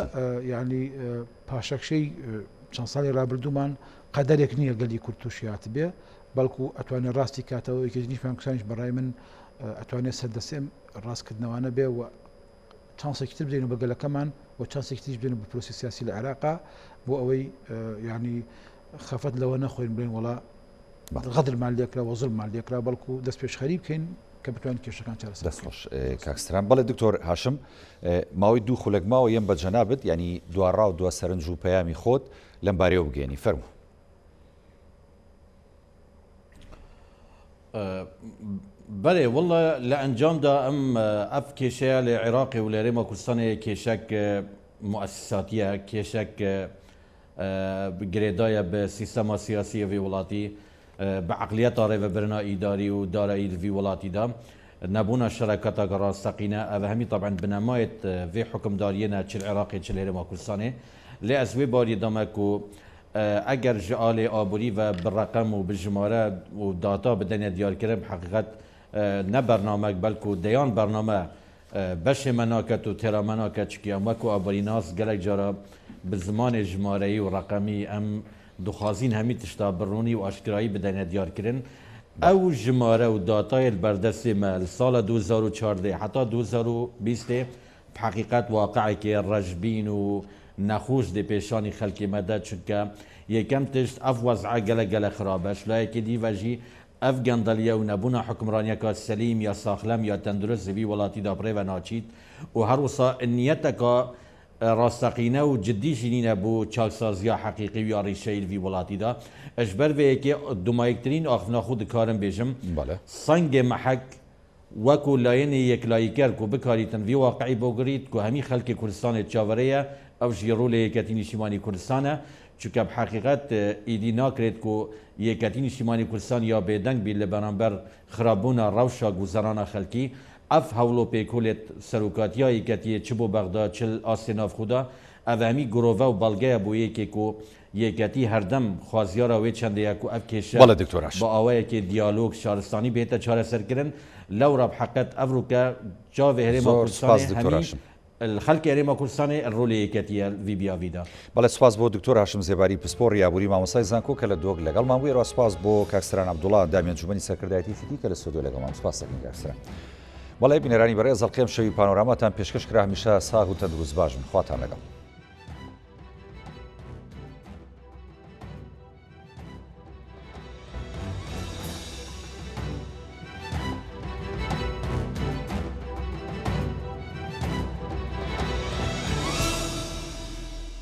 ینی پاشەکشەی چەند ساڵی ڕابردوومان قەدەرێک نییە گەلی کورد و شیعات بێ بەڵکو ئەتوانێت ڕاستی کاتەوە یەکێتنیشمانی کوردستانیش بەڕای من ئەتوانێت سەردەستێم ڕاستکردنەوەانە بێ و چانسێکی تر بدەین و بەگەلەکەمان و چانسێکی تریش بدەین بە پرۆسی سیاسی لە عێراقا بۆ ئەوەی ینی خەفەت لەوە نەخۆین بڵێن وڵا غەدرمان لێکرا و زوڵمان لێکرا بەڵکو دەست پێشخەری بکەین کە بتوانین کێشەکان چارەسەر دەستخۆش کاکستران بەڵێ دکتۆر هاشم ماوەی دوو خولەک ماوە یەم بە جەنابەت ینی دووەڕا و دو سەرنج و پەیامی خۆت لەم بارەیەوە بگەێنی فەرموو بله والله لأنجام دا اف کێشەیە لە عێراقی و لە هەرێما کوردستانê کێشەک مؤسساتیە کێشەک گرێدایە بە سیستەما سیاسیە vê welatî bi eqliyeta rêvebirina îdarî û darayî li vî welatî da nebûna şereketa rastaqîne ev hemî taban bi nemayet vê hukmdariyê ne çil Iraqê çil Herêma Kurdistanê lê ez wê barî dame ku eger ji alê aborî ve bi reqem û bi jimare û data bi denê diyarkirin bi heqîqet ne bernamek belku deyan bername beşê me naket û têra me naket çikiya wekû aborînas gelek cara bi zimanê jimareyî û reqemî em dixwazîn hemî tişta birûnî û aşkirayî bi denê diyarkirin ew jimare û datayê li berdestê me li sala 2014 heta 2020 bi heqîqet waqeekê rejbîn û nexûş dê pêşanî xelkê me de çunke yêkem tişt ev wez'a gelek gelek xirab e şilayekê dîve jî ev gendeliye û nebûna hukmraniyeka selîm ya saxlem ya tendurist vî welatî da birêve naçît û her wisa niyeteka rastaqîne û ciddî jînîne bû çaksaziya heqîqî ya rîşeyî vî welatî da ji ber vê yekê dumayektirîn axna xwe dikarim bêjim sengê mehek wekû layinê yeklayîker ku bikarîtin vî waqeî bogirît ku hemî xelkê Kurdistanê çaverê ye ew jî rolê yeketî nîşîmanî Kurdistan e çunke bi heqîqet îdî nakirêt ku yeketî nîşîmanî Kurdistan ya bêdeng bî li beramber xirabûna rewşa guzerana xelkî ev hewlo pêkolê serokatiya yeketiyê çi bo Bexda çi asê navxwe ev hemî girove û belgeya bû yekê ku yeketî herdem xwaziyara wê çendeye ku ev kêşe bi awayekê diyalog şaristanî bête çareserkirin lewra bi heqet ev rûke cavê Herêma Kurdistanê hemî خەلکی هەرێما کوردستانê rolê yeketiye vî biyavî da. بەڵێ سوپاس بۆ دکتۆر هاشم زێباری پسپۆڕ یابووری مامۆستای زانکۆ کە لە دۆک لەگەڵمان بووی سوپاس بۆ کاکسران عەبدوڵڵا دامی ئەنجومەنی سەرکردایەتی فیتی کە لە ستۆدیۆ لەگەڵمان سوپاس دەکەین کاکسران. بەڵێ بینەرانی بەڕێز هەڵقەیەم شەوی پانۆراماتان پێشکەش کرا هەمیشە ساغ و تەندروست باشن خواتان لەگەڵ.